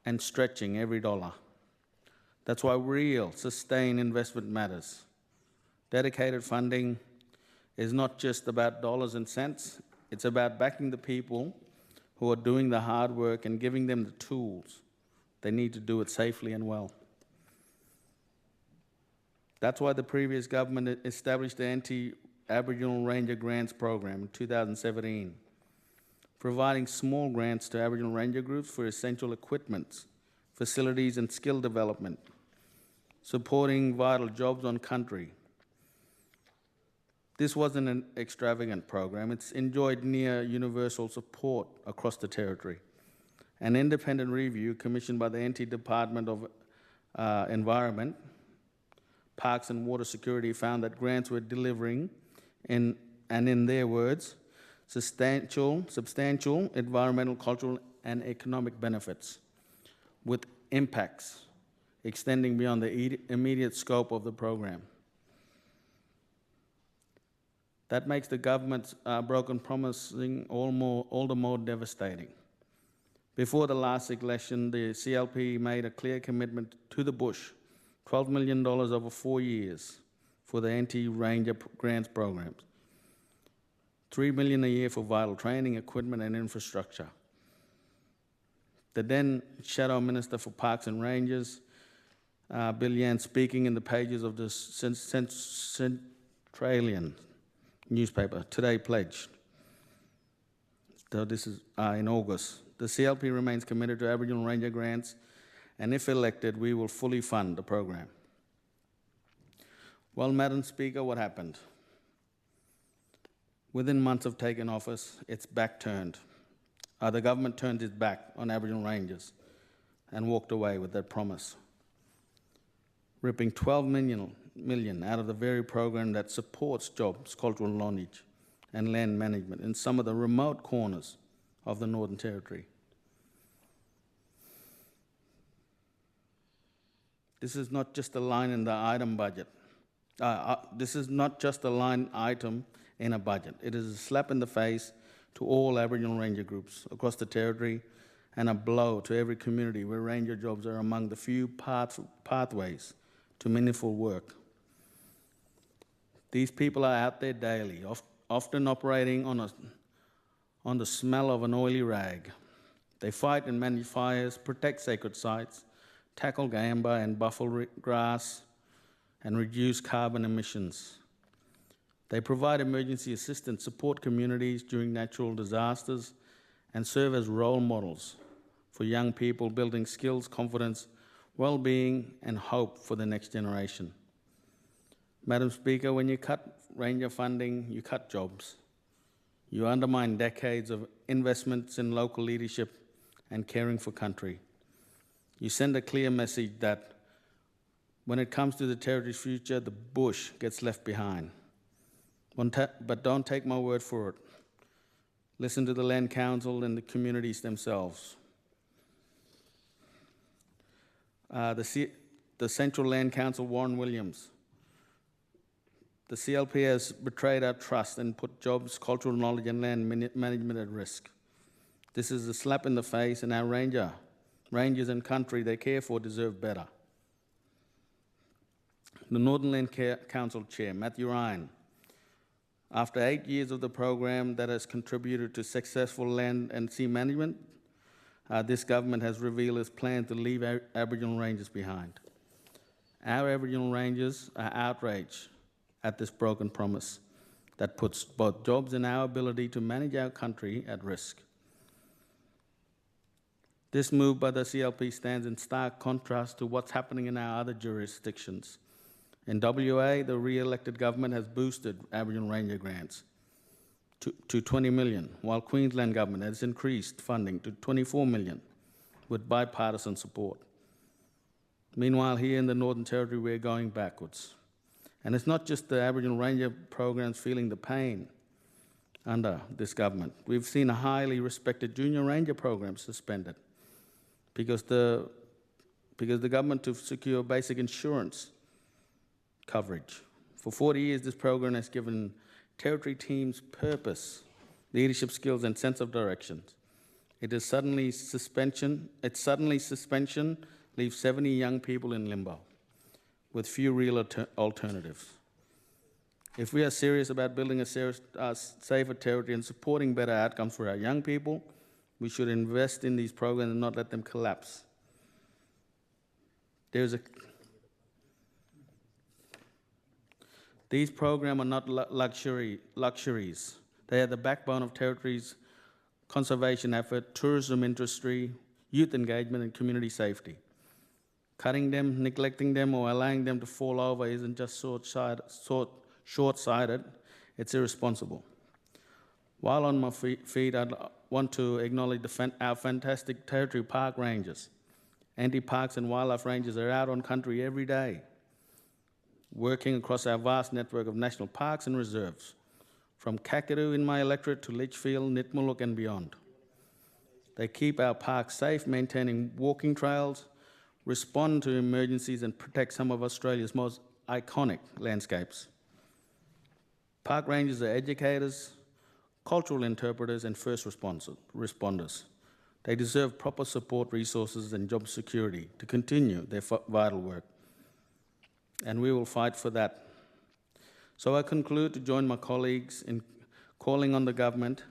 and stretching every dollar. That's why real, sustained investment matters. Dedicated funding is not just about dollars and cents, it's about backing the people who are doing the hard work and giving them the tools they need to do it safely and well. That's why the previous government established the Anti-Aboriginal Ranger Grants Program in 2017, providing small grants to Aboriginal Ranger groups for essential equipment, facilities and skill development, supporting vital jobs on country. This wasn't an extravagant program. It's enjoyed near universal support across the Territory. An independent review commissioned by the NT Department of Environment, Parks and Water Security found that grants were delivering, in their words, substantial environmental, cultural and economic benefits, with impacts extending beyond the immediate scope of the program. That makes the government's broken promising all the more devastating. Before the last election, the CLP made a clear commitment to the bush, $12 million over 4 years for the anti-ranger grants programs, $3 million a year for vital training, equipment and infrastructure. The then Shadow Minister for Parks and Rangers, Bill Yan, speaking in the pages of the Centralian newspaper, today pledged, so this is in August, the CLP remains committed to Aboriginal Ranger grants, and if elected, we will fully fund the program. Well, Madam Speaker, what happened? Within months of taking office, its back turned. The government turned its back on Aboriginal Rangers and walked away with that promise, ripping $12 million out of the very program that supports jobs, cultural knowledge and land management in some of the remote corners of the Northern Territory. This is not just a line in the item budget. This is not just a line item in a budget. It is a slap in the face to all Aboriginal Ranger groups across the Territory and a blow to every community where Ranger jobs are among the few pathways to meaningful work. These people are out there daily, often operating on the smell of an oily rag. They fight and manage fires, protect sacred sites, tackle gamba and buffalo grass, and reduce carbon emissions. They provide emergency assistance, support communities during natural disasters, and serve as role models for young people, building skills, confidence, well-being, and hope for the next generation. Madam Speaker, when you cut Ranger funding, you cut jobs. You undermine decades of investments in local leadership and caring for country. You send a clear message that when it comes to the Territory's future, the bush gets left behind. But don't take my word for it. Listen to the Land Council and the communities themselves. The Central Land Council, Warren Williams. The CLP has betrayed our trust and put jobs, cultural knowledge and land management at risk. This is a slap in the face, and our rangers and country they care for deserve better. The Northern Land Council Chair, Matthew Ryan, after 8 years of the program that has contributed to successful land and sea management, this government has revealed its plan to leave Aboriginal Rangers behind. Our Aboriginal Rangers are outraged at this broken promise that puts both jobs and our ability to manage our country at risk. This move by the CLP stands in stark contrast to what's happening in our other jurisdictions. In WA, the re-elected government has boosted Aboriginal Ranger grants to 20 million, while Queensland government has increased funding to 24 million with bipartisan support. Meanwhile, here in the Northern Territory, we're going backwards. And it's not just the Aboriginal Ranger programs feeling the pain under this government. We've seen a highly respected Junior Ranger program suspended because the government to secure basic insurance coverage. For 40 years, this program has given Territory teams purpose, leadership skills, and sense of direction. Its suddenly suspension leaves 70 young people in limbo with few real alternatives. If we are serious about building a safer Territory and supporting better outcomes for our young people, we should invest in these programs and not let them collapse. These programs are not luxuries. They are the backbone of Territory's conservation effort, tourism industry, youth engagement, and community safety. Cutting them, neglecting them, or allowing them to fall over isn't just short-sighted, it's irresponsible. While on my feet, I'd want to acknowledge our fantastic Territory Park Rangers. Anti-parks and wildlife rangers are out on country every day, working across our vast network of national parks and reserves, from Kakadu in my electorate to Litchfield, Nitmiluk and beyond. They keep our parks safe, maintaining walking trails, respond to emergencies and protect some of Australia's most iconic landscapes. Park rangers are educators, cultural interpreters and first responders. They deserve proper support, resources and job security to continue their vital work. And we will fight for that. So I conclude to join my colleagues in calling on the government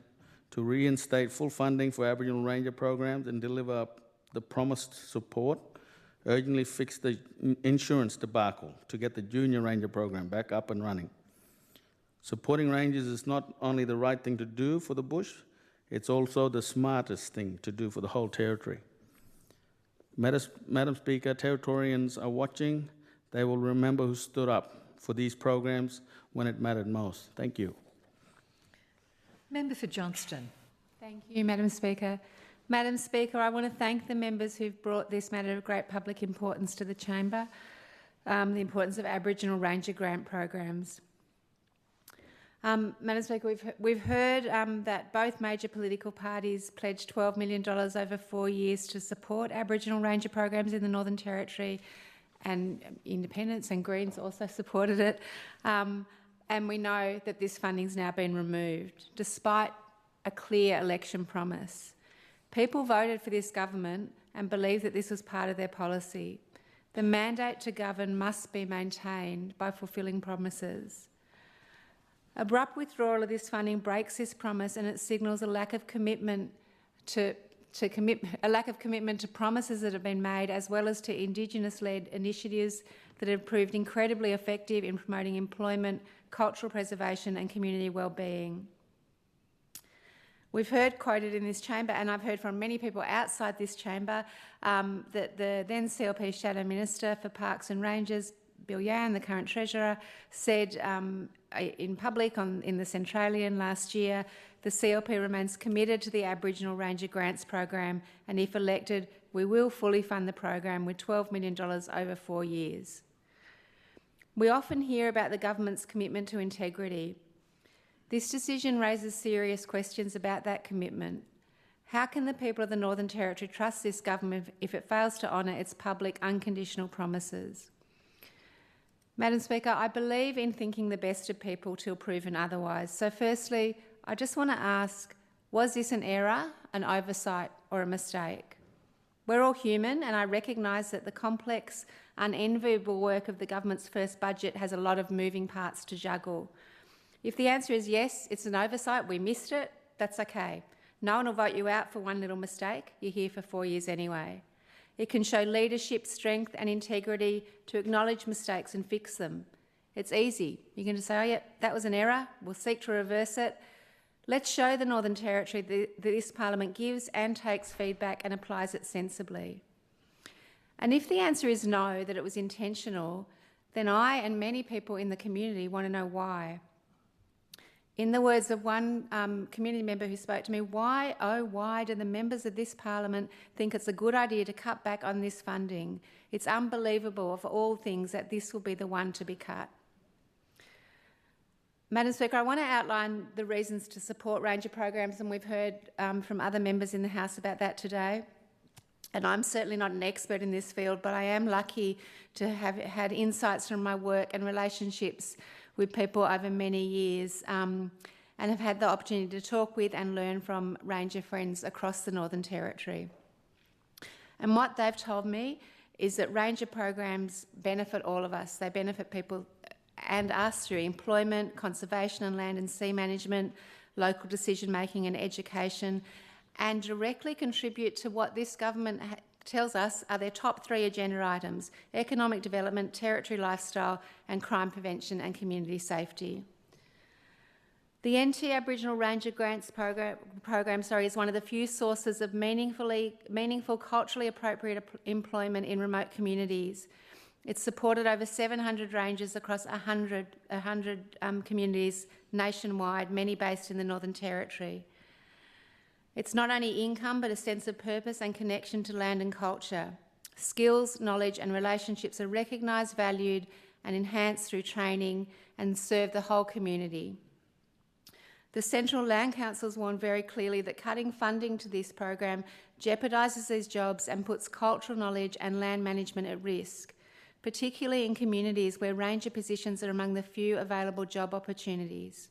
to reinstate full funding for Aboriginal Ranger programs and deliver the promised support, urgently fix the insurance debacle to get the Junior Ranger program back up and running. Supporting Rangers is not only the right thing to do for the bush, it's also the smartest thing to do for the whole Territory. Madam Speaker, Territorians are watching. They will remember who stood up for these programs when it mattered most. Thank you. Member for Johnston. Thank you, Madam Speaker. Madam Speaker, I want to thank the members who've brought this matter of great public importance to the chamber, the importance of Aboriginal Ranger grant programs. Madam Speaker, we've heard that both major political parties pledged $12 million over 4 years to support Aboriginal Ranger programs in the Northern Territory, and Independents and Greens also supported it. And we know that this funding's now been removed, despite a clear election promise. People voted for this government and believe that this was part of their policy. The mandate to govern must be maintained by fulfilling promises. Abrupt withdrawal of this funding breaks this promise, and it signals a lack of commitment to promises that have been made, as well as to Indigenous-led initiatives that have proved incredibly effective in promoting employment, cultural preservation and community wellbeing. We've heard quoted in this chamber, and I've heard from many people outside this chamber, that the then CLP Shadow Minister for Parks and Rangers, Bill Yan, the current Treasurer, said in public in the Centralian last year, the CLP remains committed to the Aboriginal Ranger Grants program, and if elected, we will fully fund the program with $12 million over 4 years. We often hear about the government's commitment to integrity. This decision raises serious questions about that commitment. How can the people of the Northern Territory trust this government if it fails to honour its public unconditional promises? Madam Speaker, I believe in thinking the best of people till proven otherwise. So firstly, I just want to ask, was this an error, an oversight or a mistake? We're all human, and I recognise that the complex, unenviable work of the government's first budget has a lot of moving parts to juggle. If the answer is yes, it's an oversight, we missed it, that's okay. No one will vote you out for one little mistake. You're here for 4 years anyway. It can show leadership, strength and integrity to acknowledge mistakes and fix them. It's easy. You can just say, oh yeah, that was an error, we'll seek to reverse it. Let's show the Northern Territory that this Parliament gives and takes feedback and applies it sensibly. And if the answer is no, that it was intentional, then I and many people in the community want to know why. In the words of one community member who spoke to me, why, oh why do the members of this Parliament think it's a good idea to cut back on this funding? It's unbelievable of all things that this will be the one to be cut. Madam Speaker, I want to outline the reasons to support ranger programs, and we've heard from other members in the House about that today. And I'm certainly not an expert in this field, but I am lucky to have had insights from my work and relationships with people over many years, and have had the opportunity to talk with and learn from ranger friends across the Northern Territory. And what they've told me is that ranger programs benefit all of us. They benefit people and us through employment, conservation and land and sea management, local decision making and education, and directly contribute to what this government tells us are their top 3 agenda items: economic development, territory lifestyle and crime prevention and community safety. The NT Aboriginal Ranger Grants program is one of the few sources of meaningful culturally appropriate employment in remote communities. It's supported over 700 rangers across 100 communities nationwide, many based in the Northern Territory. It's not only income, but a sense of purpose and connection to land and culture. Skills, knowledge and relationships are recognised, valued and enhanced through training and serve the whole community. The Central Land Council's warned very clearly that cutting funding to this program jeopardises these jobs and puts cultural knowledge and land management at risk, particularly in communities where ranger positions are among the few available job opportunities.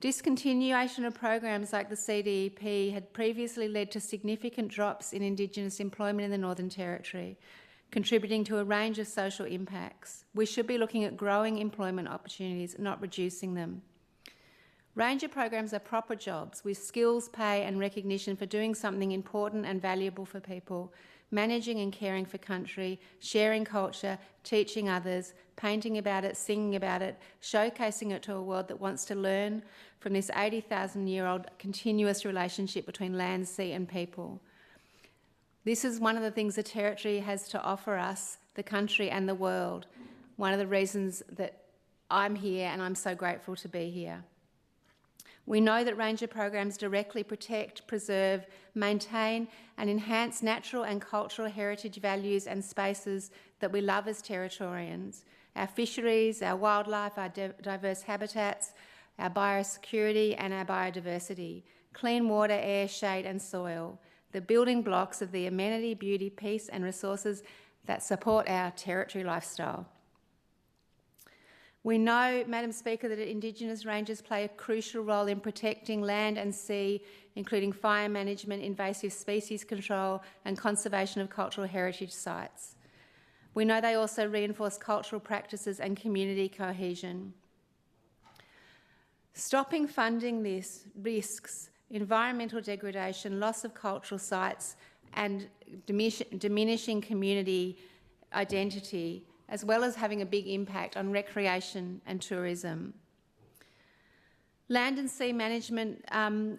Discontinuation of programs like the CDEP had previously led to significant drops in Indigenous employment in the Northern Territory, contributing to a range of social impacts. We should be looking at growing employment opportunities, not reducing them. Ranger programs are proper jobs with skills, pay and recognition for doing something important and valuable for people, managing and caring for country, sharing culture, teaching others, painting about it, singing about it, showcasing it to a world that wants to learn from this 80,000-year-old continuous relationship between land, sea and people. This is one of the things the Territory has to offer us, the country and the world. One of the reasons that I'm here and I'm so grateful to be here. We know that ranger programs directly protect, preserve, maintain and enhance natural and cultural heritage values and spaces that we love as Territorians. Our fisheries, our wildlife, our diverse habitats, our biosecurity and our biodiversity, clean water, air, shade and soil, the building blocks of the amenity, beauty, peace and resources that support our Territory lifestyle. We know, Madam Speaker, that Indigenous rangers play a crucial role in protecting land and sea, including fire management, invasive species control and conservation of cultural heritage sites. We know they also reinforce cultural practices and community cohesion. Stopping funding this risks environmental degradation, loss of cultural sites and diminishing community identity, as well as having a big impact on recreation and tourism. Land and sea management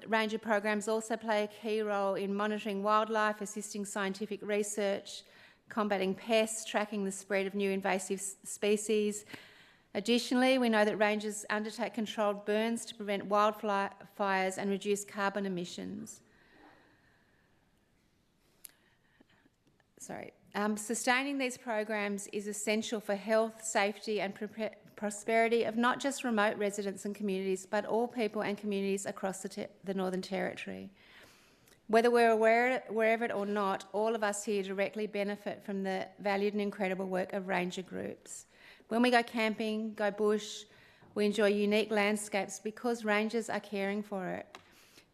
ranger programs also play a key role in monitoring wildlife, assisting scientific research, combating pests, tracking the spread of new invasive species. Additionally, we know that rangers undertake controlled burns to prevent wildfires and reduce carbon emissions. Sustaining these programs is essential for health, safety and prosperity of not just remote residents and communities, but all people and communities across the Northern Territory. Whether we're aware of it or not, all of us here directly benefit from the valued and incredible work of ranger groups. When we go camping, go bush, we enjoy unique landscapes because rangers are caring for it.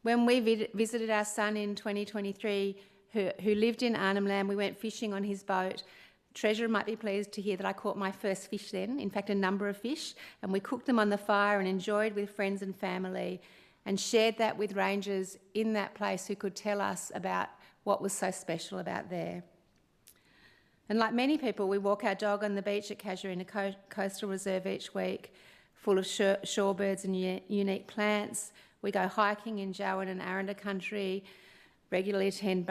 When we visited our son in 2023, who lived in Arnhem Land, we went fishing on his boat. Treasurer might be pleased to hear that I caught my first fish then, in fact a number of fish, and we cooked them on the fire and enjoyed with friends and family and shared that with rangers in that place who could tell us about what was so special about there. And like many people, we walk our dog on the beach at Casuarina Coastal Reserve each week, full of shorebirds and unique plants. We go hiking in Jawan and Aranda country, regularly attend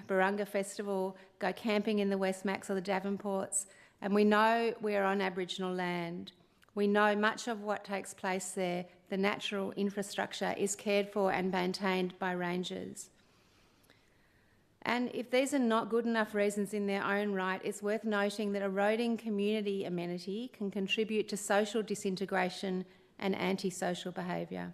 Barunga Festival, go camping in the Westmacks or the Davenports, and we know we are on Aboriginal land. We know much of what takes place there, the natural infrastructure, is cared for and maintained by rangers. And if these are not good enough reasons in their own right, it's worth noting that eroding community amenity can contribute to social disintegration and antisocial behaviour.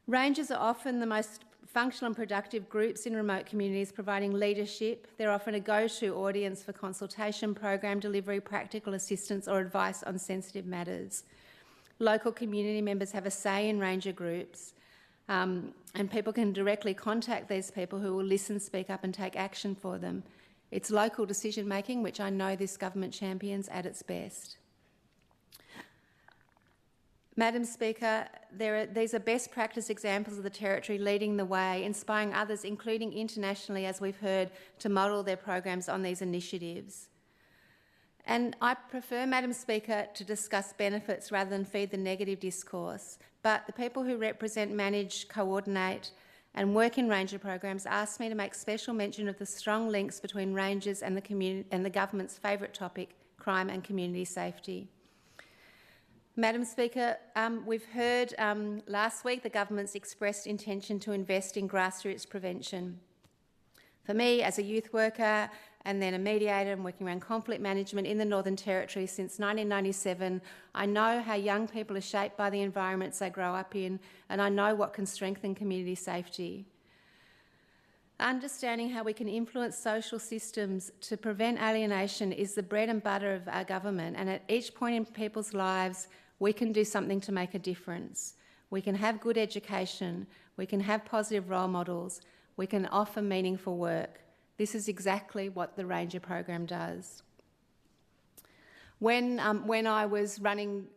Rangers are often the most functional and productive groups in remote communities, providing leadership. They're often a go-to audience for consultation, program delivery, practical assistance or advice on sensitive matters. Local community members have a say in ranger groups, and people can directly contact these people who will listen, speak up and take action for them. It's local decision-making, which I know this government champions at its best. Madam Speaker, these are best practice examples of the Territory leading the way, inspiring others, including internationally, as we've heard, to model their programs on these initiatives. And I prefer, Madam Speaker, to discuss benefits rather than feed the negative discourse. But the people who represent, manage, coordinate and work in ranger programs asked me to make special mention of the strong links between rangers and the community and the government's favourite topic, crime and community safety. Madam Speaker, we've heard last week the government's expressed intention to invest in grassroots prevention. For me, as a youth worker and then a mediator and working around conflict management in the Northern Territory since 1997, I know how young people are shaped by the environments they grow up in, and I know what can strengthen community safety. Understanding how we can influence social systems to prevent alienation is the bread and butter of our government, and at each point in people's lives, we can do something to make a difference. We can have good education, we can have positive role models, we can offer meaningful work. This is exactly what the Ranger program does. When I was running,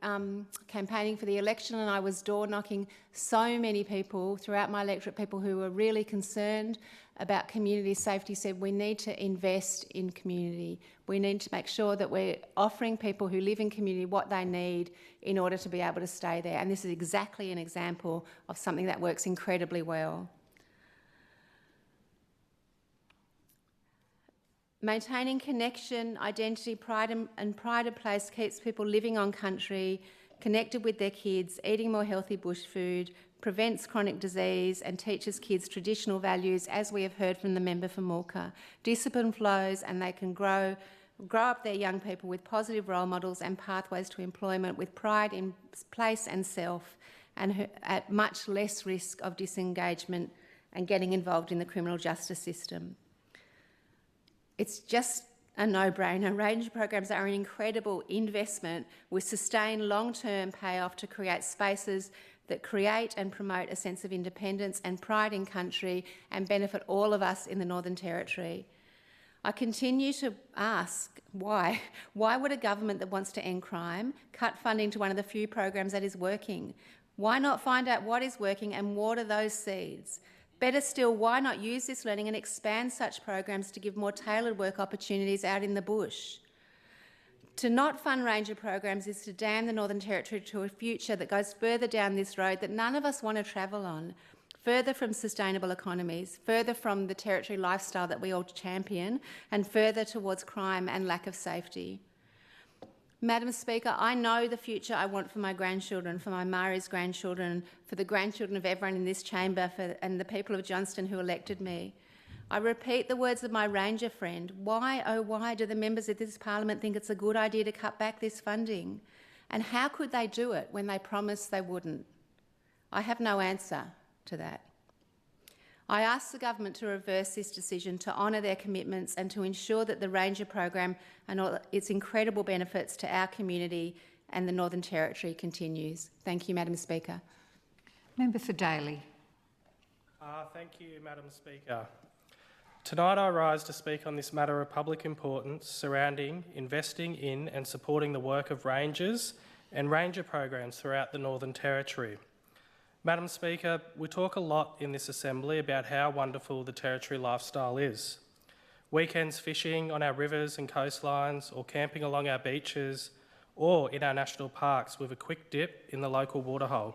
campaigning for the election and I was door knocking, so many people throughout my electorate, people who were really concerned about community safety, said we need to invest in community. We need to make sure that we're offering people who live in community what they need in order to be able to stay there. And this is exactly an example of something that works incredibly well. Maintaining connection, identity, pride of place keeps people living on country, connected with their kids, eating more healthy bush food, prevents chronic disease and teaches kids traditional values, as we have heard from the member for Mulka. Discipline flows and they can grow up their young people with positive role models and pathways to employment with pride in place and self, and at much less risk of disengagement and getting involved in the criminal justice system. It's just a no-brainer. Ranger programs are an incredible investment with sustained long-term payoff to create spaces that create and promote a sense of independence and pride in country and benefit all of us in the Northern Territory. I continue to ask why. Why would a government that wants to end crime cut funding to one of the few programs that is working? Why not find out what is working and water those seeds? Better still, why not use this learning and expand such programs to give more tailored work opportunities out in the bush? To not fund ranger programs is to damn the Northern Territory to a future that goes further down this road that none of us want to travel on, further from sustainable economies, further from the Territory lifestyle that we all champion, and further towards crime and lack of safety. Madam Speaker, I know the future I want for my grandchildren, for my Mari's grandchildren, for the grandchildren of everyone in this chamber and the people of Johnston who elected me. I repeat the words of my ranger friend. Why, oh why, do the members of this parliament think it's a good idea to cut back this funding? And how could they do it when they promised they wouldn't? I have no answer to that. I ask the government to reverse this decision, to honour their commitments and to ensure that the Ranger program and all its incredible benefits to our community and the Northern Territory continues. Thank you, Madam Speaker. Member for Daly. Thank you, Madam Speaker. Tonight I rise to speak on this matter of public importance surrounding investing in and supporting the work of Rangers and Ranger programs throughout the Northern Territory. Madam Speaker, we talk a lot in this Assembly about how wonderful the Territory lifestyle is. weekends fishing on our rivers and coastlines, or camping along our beaches, or in our national parks with a quick dip in the local waterhole.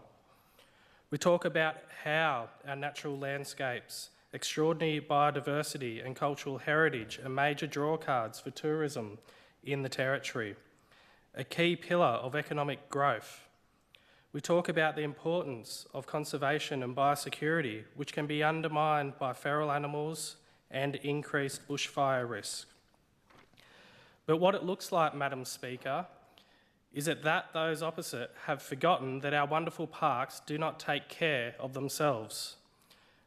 We talk about how our natural landscapes, extraordinary biodiversity and cultural heritage are major drawcards for tourism in the Territory, a key pillar of economic growth. We talk about the importance of conservation and biosecurity, which can be undermined by feral animals and increased bushfire risk. But what it looks like, Madam Speaker, is that those opposite have forgotten that our wonderful parks do not take care of themselves,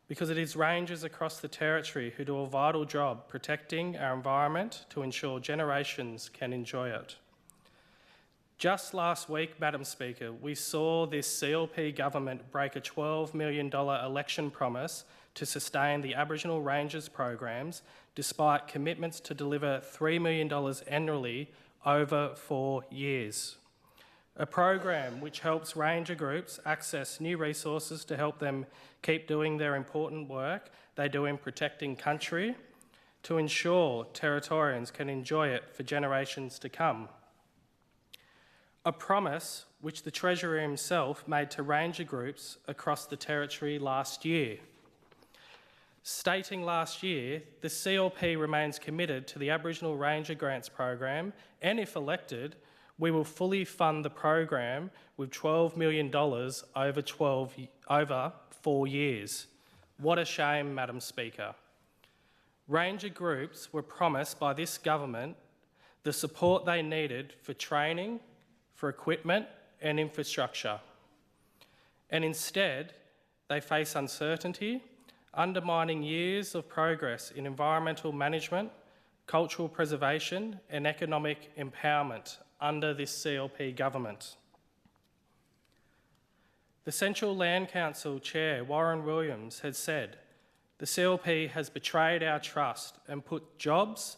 because it is rangers across the Territory who do a vital job protecting our environment to ensure generations can enjoy it. Just last week, Madam Speaker, we saw this CLP government break a $12 million election promise to sustain the Aboriginal Rangers programs, despite commitments to deliver $3 million annually over 4 years. A program which helps ranger groups access new resources to help them keep doing their important work they do in protecting country, to ensure Territorians can enjoy it for generations to come. A promise which the Treasurer himself made to ranger groups across the Territory last year. Stating last year, the CLP remains committed to the Aboriginal Ranger Grants program, and if elected, we will fully fund the program with $12 million over 4 years. What a shame, Madam Speaker. Ranger groups were promised by this government the support they needed for training, for equipment and infrastructure. And instead, they face uncertainty, undermining years of progress in environmental management, cultural preservation and economic empowerment under this CLP government. The Central Land Council Chair, Warren Williams, has said, the CLP has betrayed our trust and put jobs,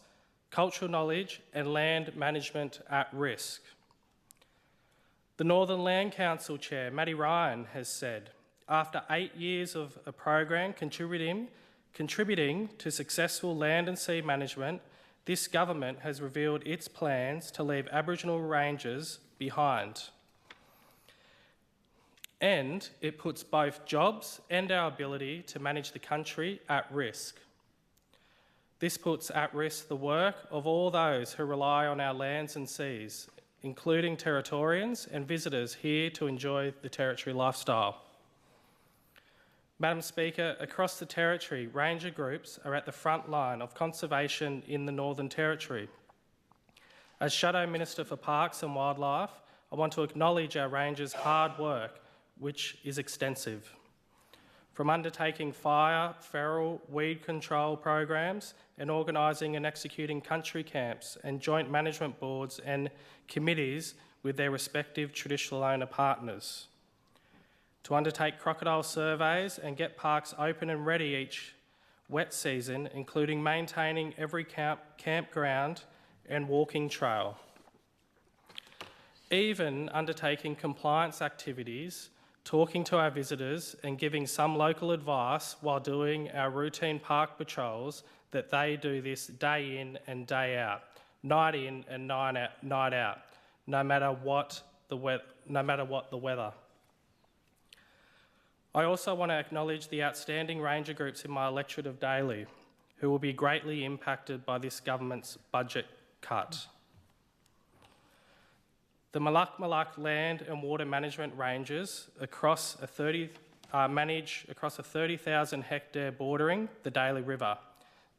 cultural knowledge and land management at risk. The Northern Land Council Chair, Matty Ryan, has said, after 8 years of a program contributing to successful land and sea management, this government has revealed its plans to leave Aboriginal rangers behind. And it puts both jobs and our ability to manage the country at risk. This puts at risk the work of all those who rely on our lands and seas, including Territorians and visitors here to enjoy the Territory lifestyle. Madam Speaker, across the Territory, ranger groups are at the front line of conservation in the Northern Territory. As Shadow Minister for Parks and Wildlife, I want to acknowledge our rangers' hard work, which is extensive. From undertaking fire, feral, weed control programs and organising and executing country camps and joint management boards and committees with their respective traditional owner partners. To undertake crocodile surveys and get parks open and ready each wet season, including maintaining every campground and walking trail. Even undertaking compliance activities, talking to our visitors and giving some local advice while doing our routine park patrols that they do this day in and day out, night in and night out, no matter what the weather. I also want to acknowledge the outstanding ranger groups in my electorate of Daly, who will be greatly impacted by this government's budget cut. The Malak Land and Water Management Rangers manage across a 30,000 hectare bordering the Daly River.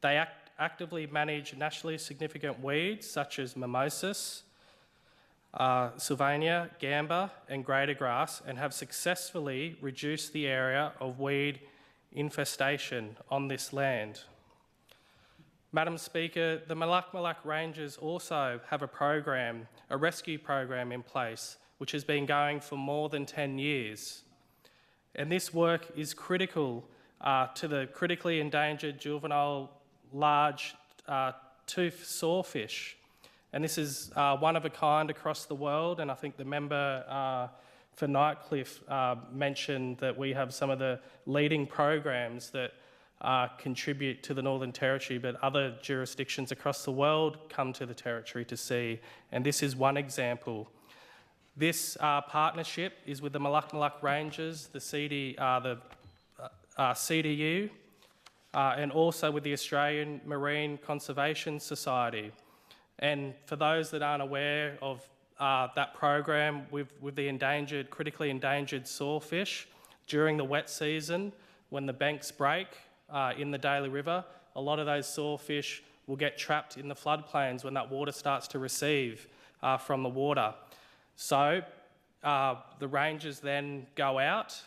They actively manage nationally significant weeds such as mimosas, Sylvania, gamba and greater grass, and have successfully reduced the area of weed infestation on this land. Madam Speaker, the Malak Rangers also have a rescue program in place, which has been going for more than 10 years. And this work is critical to the critically endangered juvenile large tooth sawfish. And this is one of a kind across the world, and I think the member for Nightcliff mentioned that we have some of the leading programs that contribute to the Northern Territory, but other jurisdictions across the world come to the Territory to see, and this is one example. This partnership is with the 𝙏𝙏 Rangers, the CDU, and also with the Australian Marine Conservation Society. And for those that aren't aware of that program with the critically endangered sawfish, during the wet season, when the banks break in the Daly River, a lot of those sawfish will get trapped in the floodplains when that water starts to receive from the water. So the rangers then go out,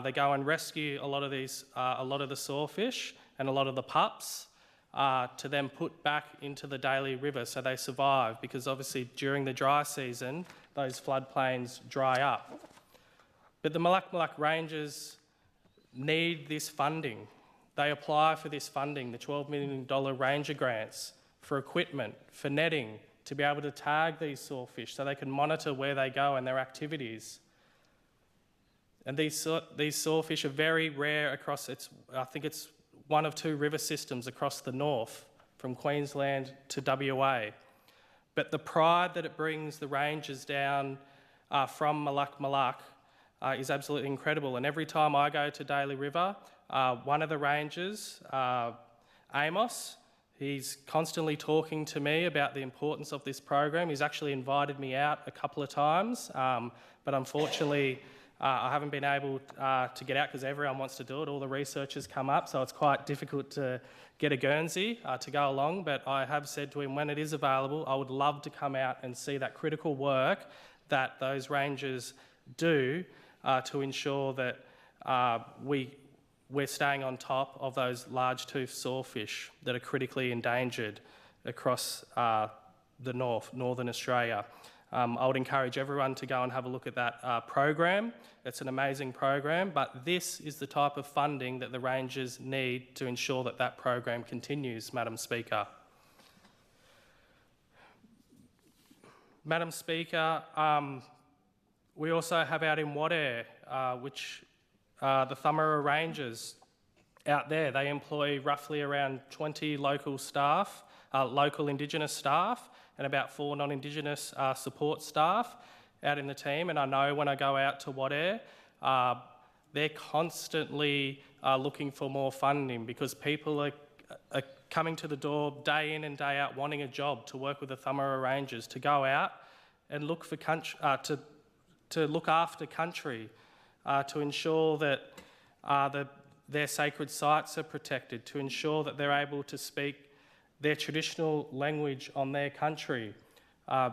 they go and rescue a lot of the sawfish and a lot of the pups to then put back into the Daly River so they survive, because obviously during the dry season those floodplains dry up. But the 𝙏𝙏 Rangers need this funding. They apply for this funding, the $12 million ranger grants, for equipment, for netting, to be able to tag these sawfish so they can monitor where they go and their activities. And these sawfish are very rare across, I think it's one of two river systems across the north, from Queensland to WA. But the pride that it brings the rangers down from 𝙏𝙏 is absolutely incredible. And every time I go to Daly River, one of the rangers, Amos, he's constantly talking to me about the importance of this program. He's actually invited me out a couple of times, but unfortunately I haven't been able to get out because everyone wants to do it. All the researchers come up, so it's quite difficult to get a Guernsey to go along. But I have said to him, when it is available, I would love to come out and see that critical work that those rangers do to ensure that we're staying on top of those large-toothed sawfish that are critically endangered across the northern Australia. I would encourage everyone to go and have a look at that program. It's an amazing program, but this is the type of funding that the rangers need to ensure that that program continues, Madam Speaker. Madam Speaker, we also have out in 𝙏𝙏, which the 𝙏𝙏 Rangers out there. They employ roughly around 20 local staff, local Indigenous staff, and about 4 non-Indigenous support staff out in the team. And I know when I go out to 𝙏𝙏, they're constantly looking for more funding, because people are coming to the door day in and day out wanting a job to work with the 𝙏𝙏 Rangers, to go out and look for to look after country, to ensure that their sacred sites are protected, to ensure that they're able to speak their traditional language on their country. A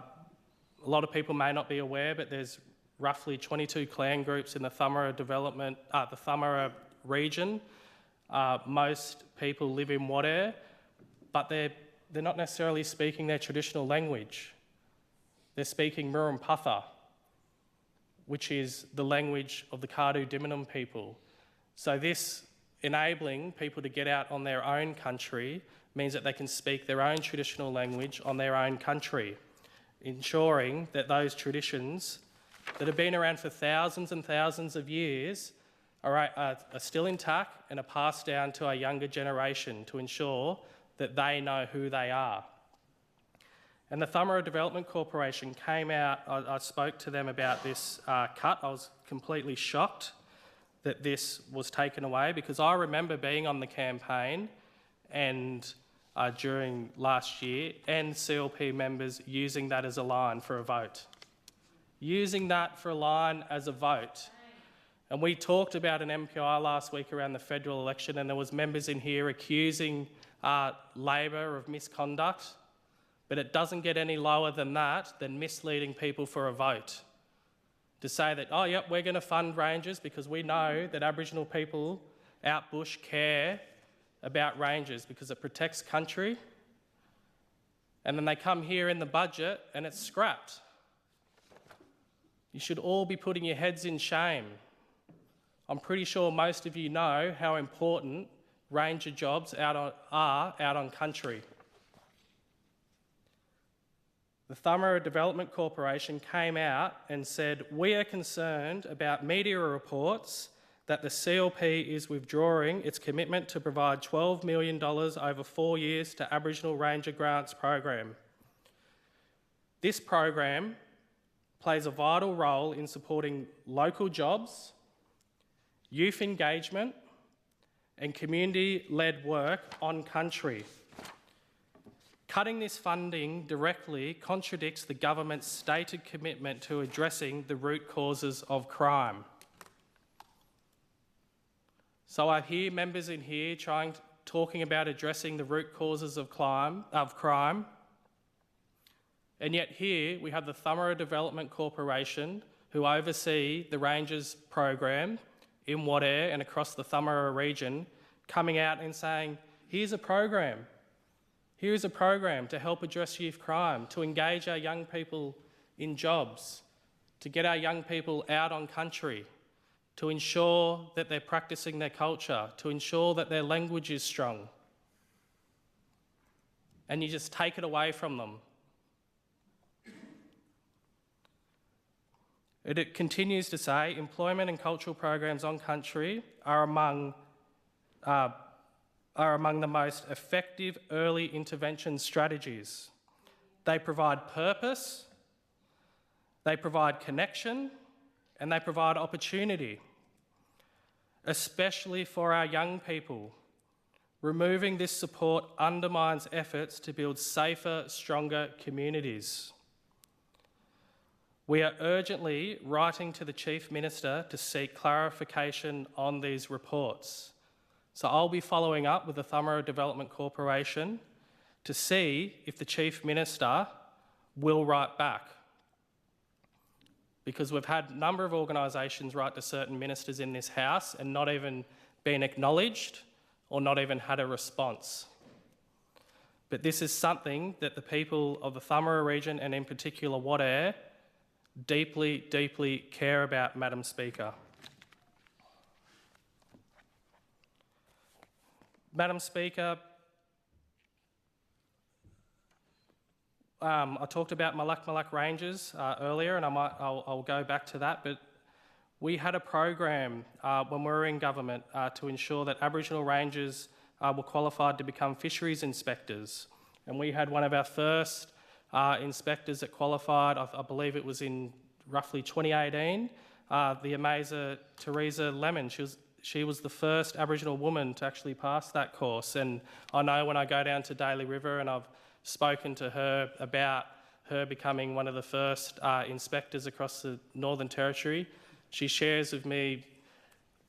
lot of people may not be aware, but there's roughly 22 clan groups in the 𝙏𝙏 region. Most people live in 𝙏𝙏, but they're not necessarily speaking their traditional language. They're speaking Murrumbidgee, which is the language of the 𝙏𝙬 people. So this enabling people to get out on their own country means that they can speak their own traditional language on their own country, ensuring that those traditions that have been around for thousands and thousands of years are still intact and are passed down to our younger generation to ensure that they know who they are. And the 𝙏𝙏 Development Corporation came out, I spoke to them about this cut. I was completely shocked that this was taken away, because I remember being on the campaign and during last year, and CLP members using that as a line for a vote. Using that for a line as a vote. And we talked about an MPI last week around the federal election, and there was members in here accusing Labor of misconduct, but it doesn't get any lower than that, than misleading people for a vote. To say that, oh, yep, we're going to fund rangers because we know that Aboriginal people out bush care about rangers because it protects country, and then they come here in the budget and it's scrapped. You should all be putting your heads in shame. I'm pretty sure most of you know how important ranger jobs are out on country. The 𝙏𝙏 Development Corporation came out and said, we are concerned about media reports that the CLP is withdrawing its commitment to provide $12 million over 4 years to Aboriginal Ranger Grants program. This program plays a vital role in supporting local jobs, youth engagement, and community-led work on country. Cutting this funding directly contradicts the government's stated commitment to addressing the root causes of crime. So I hear members in here talking about addressing the root causes of crime, and yet here we have the 𝙏𝙈𝙈𝙋𝙎 Development Corporation, who oversee the Rangers program in 𝙏𝙎 and across the 𝙏𝙈𝙒 region, coming out and saying, here's a program to help address youth crime, to engage our young people in jobs, to get our young people out on country, to ensure that they're practicing their culture, to ensure that their language is strong. And you just take it away from them. It continues to say, employment and cultural programs on country are among the most effective early intervention strategies. They provide purpose, they provide connection, and they provide opportunity, especially for our young people. Removing this support undermines efforts to build safer, stronger communities. We are urgently writing to the Chief Minister to seek clarification on these reports. So I'll be following up with the 𝙏𝙈𝙒 Development Corporation to see if the Chief Minister will write back. Because we've had a number of organisations write to certain ministers in this House and not even been acknowledged or not even had a response. But this is something that the people of the 𝙏𝙒𝙒 region, and in particular 𝙏𝙎, deeply, deeply care about, Madam Speaker. Madam Speaker, I talked about 𝙏𝙏 Rangers earlier, and I'll go back to that, but we had a program when we were in government to ensure that Aboriginal Rangers were qualified to become fisheries inspectors. And we had one of our first inspectors that qualified, I believe it was in roughly 2018, the amazing Teresa Lemon. She was the first Aboriginal woman to actually pass that course. And I know when I go down to Daly River and I've spoken to her about her becoming one of the first inspectors across the Northern Territory, she shares with me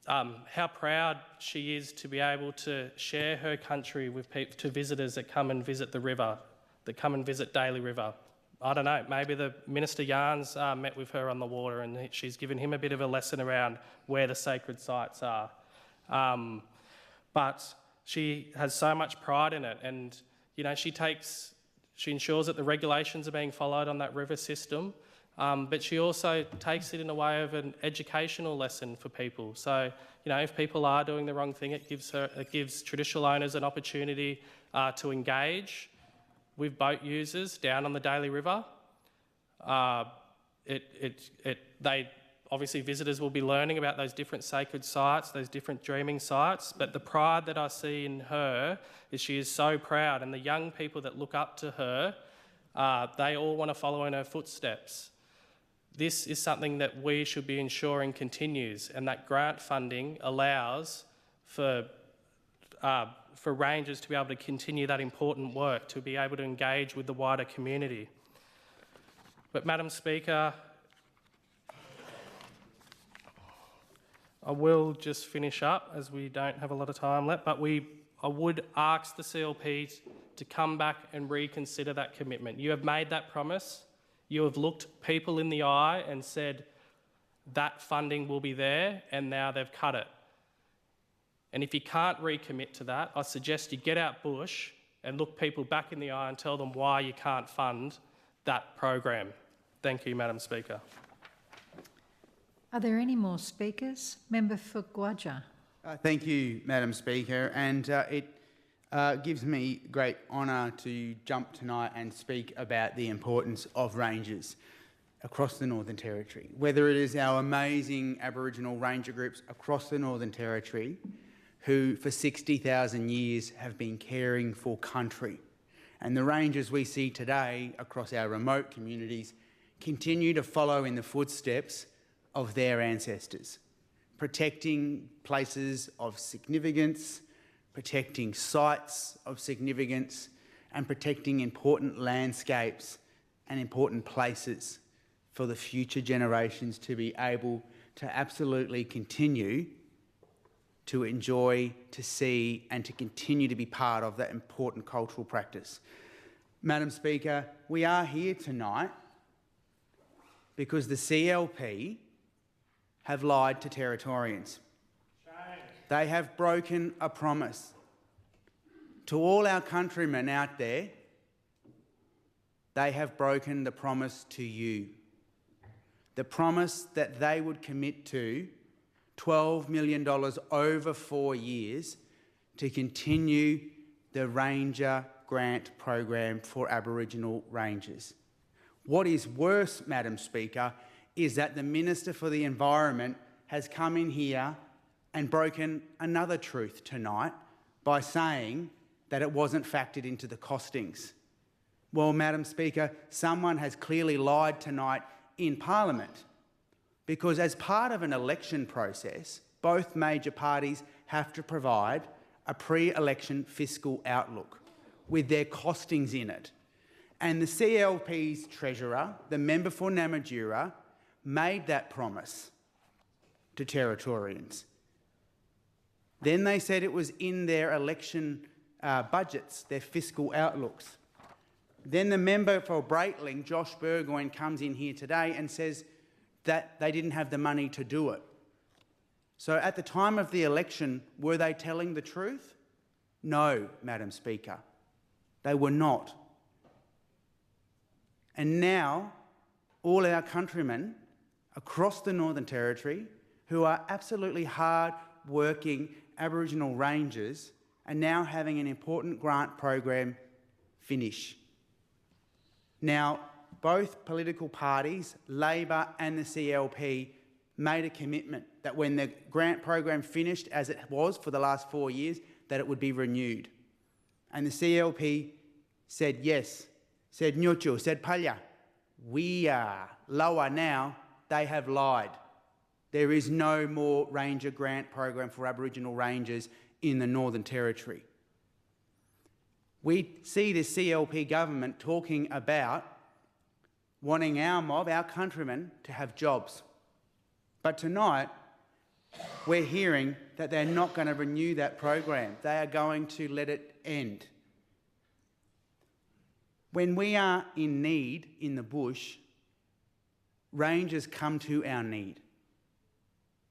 how proud she is to be able to share her country with to visitors that come and visit the river, that come and visit Daly River. I don't know, maybe the Minister Yarns met with her on the water and she's given him a bit of a lesson around where the sacred sites are. But she has so much pride in it, and she ensures that the regulations are being followed on that river system, but she also takes it in a way of an educational lesson for people. So, if people are doing the wrong thing, it gives traditional owners an opportunity to engage with boat users down on the Daly River. Obviously visitors will be learning about those different sacred sites, those different dreaming sites, but the pride that I see in her is she is so proud, and the young people that look up to her, they all want to follow in her footsteps. This is something that we should be ensuring continues, and that grant funding allows for rangers to be able to continue that important work, to be able to engage with the wider community. But Madam Speaker, I will just finish up as we don't have a lot of time left, but I would ask the CLP to come back and reconsider that commitment. You have made that promise. You have looked people in the eye and said that funding will be there, and now they've cut it. And if you can't recommit to that, I suggest you get out bush and look people back in the eye and tell them why you can't fund that program. Thank you, Madam Speaker. Are there any more speakers? Member for 𝙏𝙎𝙈. Thank you, Madam Speaker, and it gives me great honour to jump tonight and speak about the importance of rangers. across the Northern Territory, whether it is our amazing Aboriginal ranger groups across the Northern Territory who for 60,000 years have been caring for country. And the rangers we see today across our remote communities continue to follow in the footsteps of their ancestors, protecting places of significance, protecting sites of significance, and protecting important landscapes and important places for the future generations to be able to absolutely continue to enjoy, to see, and to continue to be part of that important cultural practice. Madam Speaker, we are here tonight because the CLP have lied to Territorians. They have broken a promise. To all our countrymen out there, they have broken the promise to you. The promise that they would commit to $12 million over 4 years to continue the Ranger Grant Program for Aboriginal Rangers. What is worse, Madam Speaker, is that the Minister for the Environment has come in here and broken another truth tonight by saying that it wasn't factored into the costings. Well, Madam Speaker, someone has clearly lied tonight in Parliament, because as part of an election process, both major parties have to provide a pre-election fiscal outlook with their costings in it. And the CLP's treasurer, the member for Namatjira, made that promise to Territorians. Then they said it was in their election budgets, their fiscal outlooks. Then the member for Breitling, Josh Burgoyne, comes in here today and says that they didn't have the money to do it. So at the time of the election, were they telling the truth? No, Madam Speaker, they were not. And now all our countrymen across the Northern Territory who are absolutely hard-working Aboriginal rangers are now having an important grant program finish. Now, both political parties, Labor and the CLP, made a commitment that when the grant program finished, as it was for the last 4 years, that it would be renewed. And the CLP said yes, said Nyuchu, said Palya, we are lower now, they have lied. There is no more Ranger Grant Program for Aboriginal Rangers in the Northern Territory. We see the CLP government talking about wanting our mob, our countrymen, to have jobs. But tonight, we're hearing that they're not going to renew that program. They are going to let it end. When we are in need in the bush, rangers come to our need.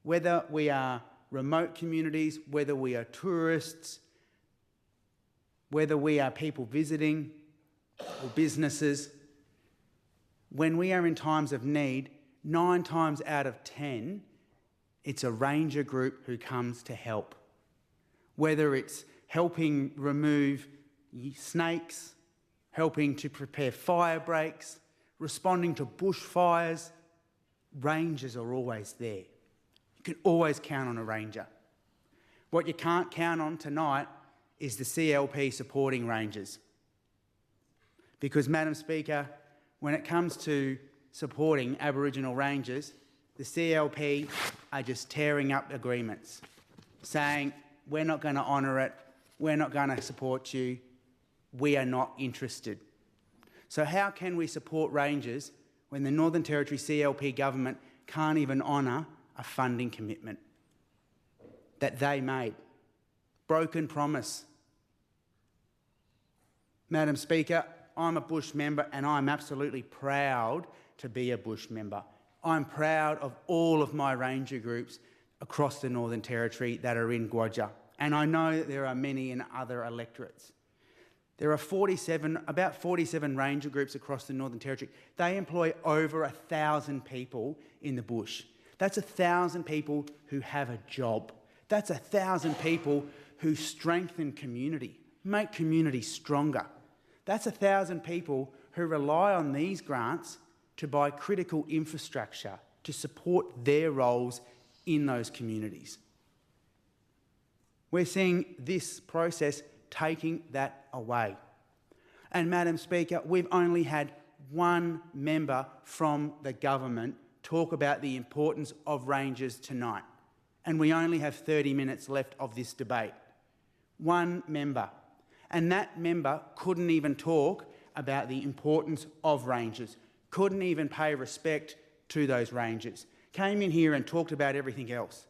Whether we are remote communities, whether we are tourists, whether we are people visiting or businesses, when we are in times of need, 9 times out of 10, it's a ranger group who comes to help. Whether it's helping remove snakes, helping to prepare fire breaks, responding to bushfires, rangers are always there. You can always count on a ranger. What you can't count on tonight is the CLP supporting rangers. Because, Madam Speaker, when it comes to supporting Aboriginal rangers, the CLP are just tearing up agreements, saying, we're not going to honour it, we're not going to support you, we are not interested. So how can we support rangers when the Northern Territory CLP government can't even honour a funding commitment that they made? Broken promise. Madam Speaker, I'm a bush member and I'm absolutely proud to be a bush member. I'm proud of all of my ranger groups across the Northern Territory that are in 𝙏𝙎𝙈𝙋𝙎, and I know that there are many in other electorates. There are about 47 ranger groups across the Northern Territory. They employ over 1,000 people in the bush. That's 1,000 people who have a job. That's 1,000 people who strengthen community, make community stronger. That's 1,000 people who rely on these grants to buy critical infrastructure to support their roles in those communities. We're seeing this process taking that away. And Madam Speaker, we've only had one member from the government talk about the importance of rangers tonight. And we only have 30 minutes left of this debate. One member. And that member couldn't even talk about the importance of rangers, couldn't even pay respect to those rangers, came in here and talked about everything else.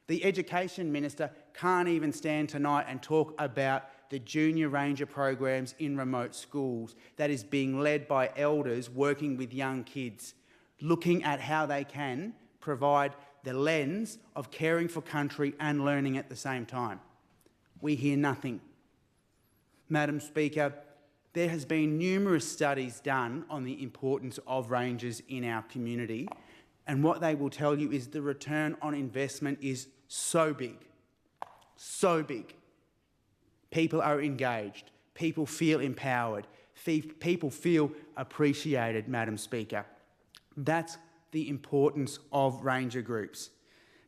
The Education Minister can't even stand tonight and talk about the junior ranger programs in remote schools that is being led by elders working with young kids, looking at how they can provide the lens of caring for country and learning at the same time. We hear nothing. Madam Speaker, there has been numerous studies done on the importance of rangers in our community, and what they will tell you is the return on investment is so big, so big. People are engaged, people feel empowered, people feel appreciated, Madam Speaker. That's the importance of ranger groups.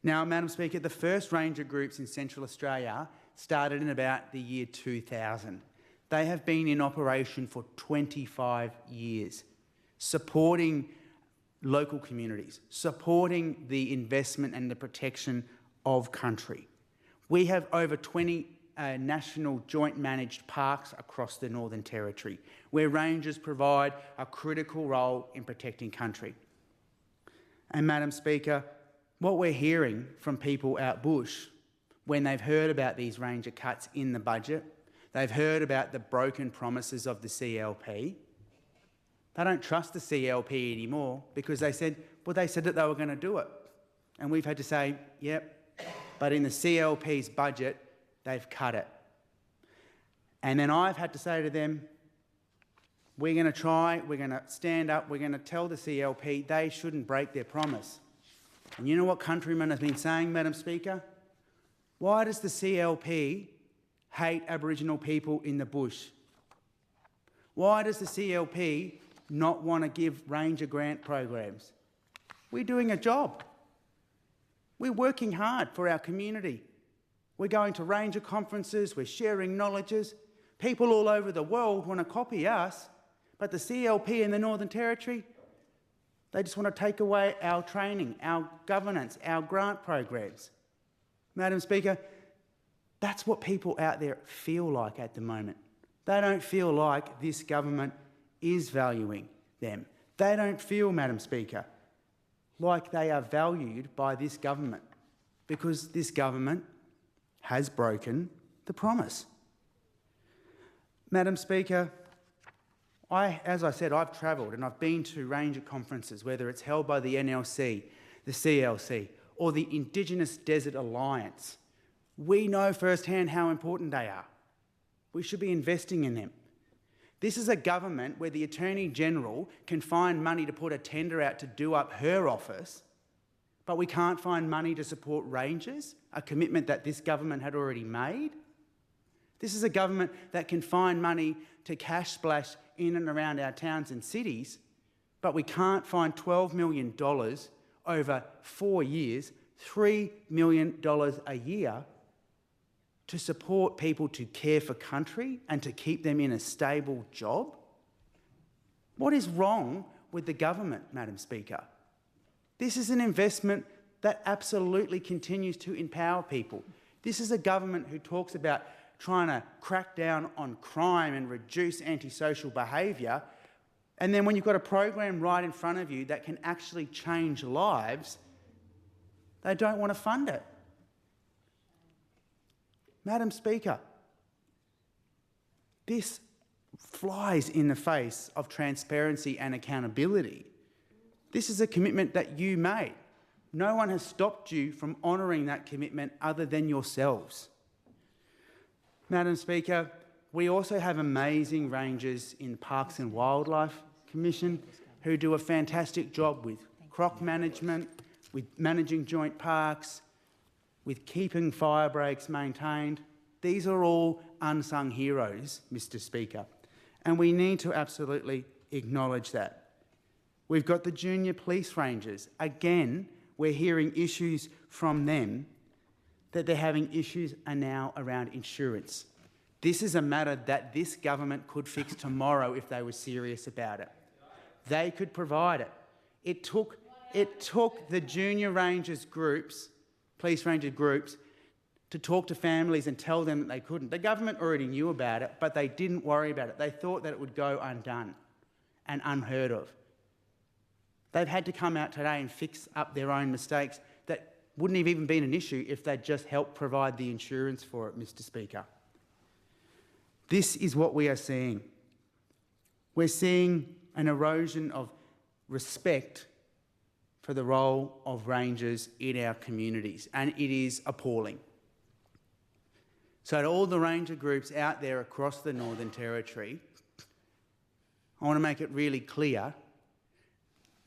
Now, Madam Speaker, the first ranger groups in Central Australia started in about the year 2000. They have been in operation for 25 years, supporting local communities, supporting the investment and the protection of country. We have over 20 national joint managed parks across the Northern Territory, where rangers provide a critical role in protecting country. And Madam Speaker, what we're hearing from people out bush when they've heard about these ranger cuts in the budget, they've heard about the broken promises of the CLP, they don't trust the CLP anymore because they said that they were going to do it. And we've had to say, yep, but in the CLP's budget, they've cut it. And then I've had to say to them, we're going to try, we're going to stand up, we're going to tell the CLP they shouldn't break their promise. And you know what countrymen have been saying, Madam Speaker? Why does the CLP hate Aboriginal people in the bush? Why does the CLP not want to give ranger grant programs? We're doing a job. We're working hard for our community. We're going to ranger conferences, we're sharing knowledges. People all over the world want to copy us, but the CLP in the Northern Territory, they just want to take away our training, our governance, our grant programs. Madam Speaker, that's what people out there feel like at the moment. They don't feel like this government is valuing them. They don't feel, Madam Speaker, like they are valued by this government because this government has broken the promise. Madam Speaker, as I said, I've travelled and I've been to ranger conferences, whether it's held by the NLC, the CLC, or the Indigenous Desert Alliance. We know firsthand how important they are. We should be investing in them. This is a government where the Attorney General can find money to put a tender out to do up her office, but we can't find money to support rangers, a commitment that this government had already made. This is a government that can find money to cash splash in and around our towns and cities, but we can't find $12 million over 4 years, $3 million a year to support people to care for country and to keep them in a stable job? What is wrong with the government, Madam Speaker? This is an investment that absolutely continues to empower people. This is a government who talks about trying to crack down on crime and reduce antisocial behaviour, and then when you've got a program right in front of you that can actually change lives, they don't want to fund it. Madam Speaker, this flies in the face of transparency and accountability. This is a commitment that you made. No one has stopped you from honouring that commitment other than yourselves. Madam Speaker, we also have amazing rangers in Parks and Wildlife Commission who do a fantastic job with croc management, with managing joint parks, with keeping fire breaks maintained. These are all unsung heroes, Mr. Speaker, and we need to absolutely acknowledge that. We've got the junior police rangers. Again, we're hearing issues from them that they're having issues are now around insurance. This is a matter that this government could fix tomorrow if they were serious about it. They could provide it. It took the junior rangers groups, police ranger groups, to talk to families and tell them that they couldn't. The government already knew about it, but they didn't worry about it. They thought that it would go undone and unheard of. They've had to come out today and fix up their own mistakes that wouldn't have even been an issue if they'd just helped provide the insurance for it, Mr. Speaker. This is what we are seeing. We're seeing an erosion of respect for the role of rangers in our communities, and it is appalling. So to all the ranger groups out there across the Northern Territory, I want to make it really clear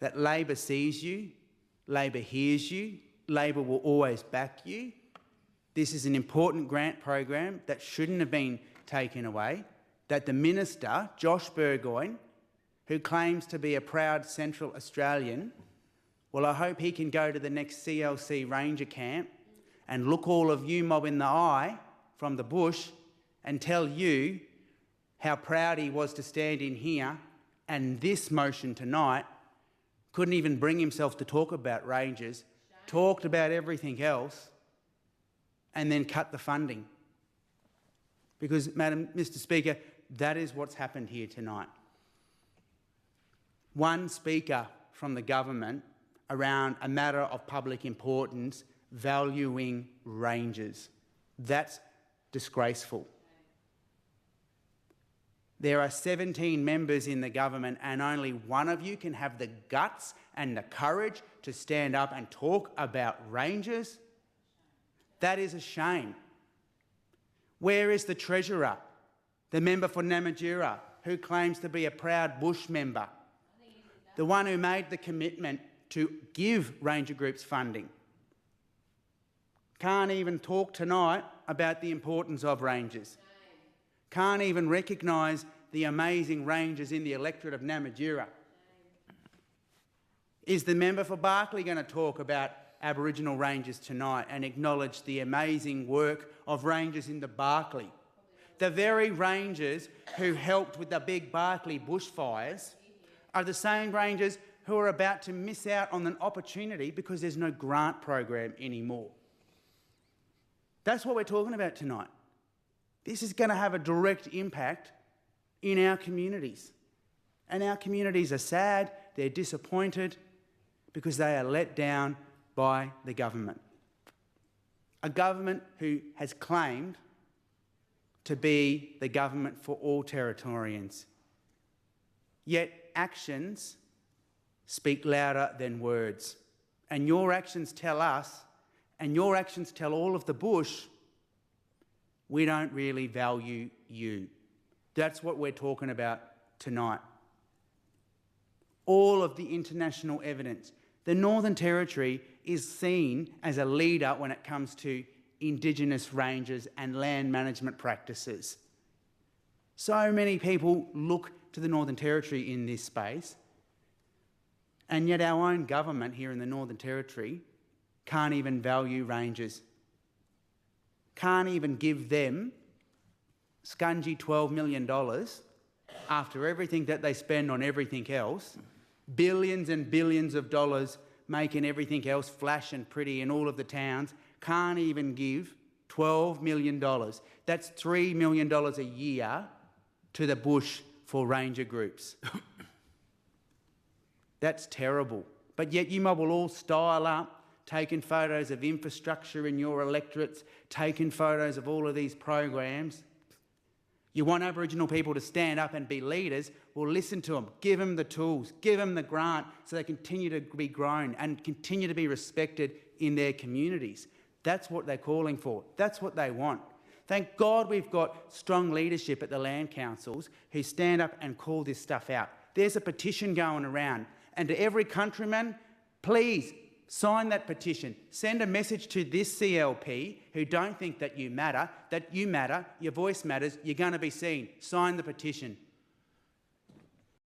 that Labor sees you, Labor hears you, Labor will always back you. This is an important grant program that shouldn't have been taken away, that the Minister, Josh Burgoyne, who claims to be a proud Central Australian, well, I hope he can go to the next CLC Ranger camp and look all of you mob in the eye from the bush and tell you how proud he was to stand in here and this motion tonight, couldn't even bring himself to talk about Rangers, talked about everything else, and then cut the funding. Because, Mr. Speaker, that is what's happened here tonight. One speaker from the government around a matter of public importance valuing rangers. That's disgraceful. There are 17 members in the government and only one of you can have the guts and the courage to stand up and talk about rangers. That is a shame. Where is the Treasurer, the member for 𝙏𝙈𝙈𝙋𝙎, who claims to be a proud Bush member, the one who made the commitment to give ranger groups funding? Can't even talk tonight about the importance of rangers. Can't even recognise the amazing rangers in the electorate of 𝙏𝙈𝙈𝙋𝙎. Is the member for Berkeley going to talk about Aboriginal rangers tonight and acknowledge the amazing work of rangers in the Berkeley? The very rangers who helped with the big Berkeley bushfires are the same rangers who are about to miss out on an opportunity because there's no grant program anymore. That's what we're talking about tonight. This is going to have a direct impact in our communities. And our communities are sad, they're disappointed because they are let down by the government. A government who has claimed to be the government for all Territorians. Yet actions speak louder than words. And your actions tell us, and your actions tell all of the bush, we don't really value you. That's what we're talking about tonight. All of the international evidence. The Northern Territory is seen as a leader when it comes to Indigenous rangers and land management practices. So many people look to the Northern Territory in this space, and yet our own government here in the Northern Territory can't even value rangers. Can't even give them scungy $12 million after everything that they spend on everything else, billions and billions of dollars making everything else flash and pretty in all of the towns, can't even give $12 million. That's $3 million a year to the bush for ranger groups. That's terrible. But yet you mob will all style up, taking photos of infrastructure in your electorates, taking photos of all of these programs. You want Aboriginal people to stand up and be leaders? Well, listen to them. Give them the tools. Give them the grant so they continue to be grown and continue to be respected in their communities. That's what they're calling for. That's what they want. Thank God we've got strong leadership at the land councils who stand up and call this stuff out. There's a petition going around. And to every countryman, please sign that petition. Send a message to this CLP who don't think that you matter, your voice matters, you're going to be seen. Sign the petition.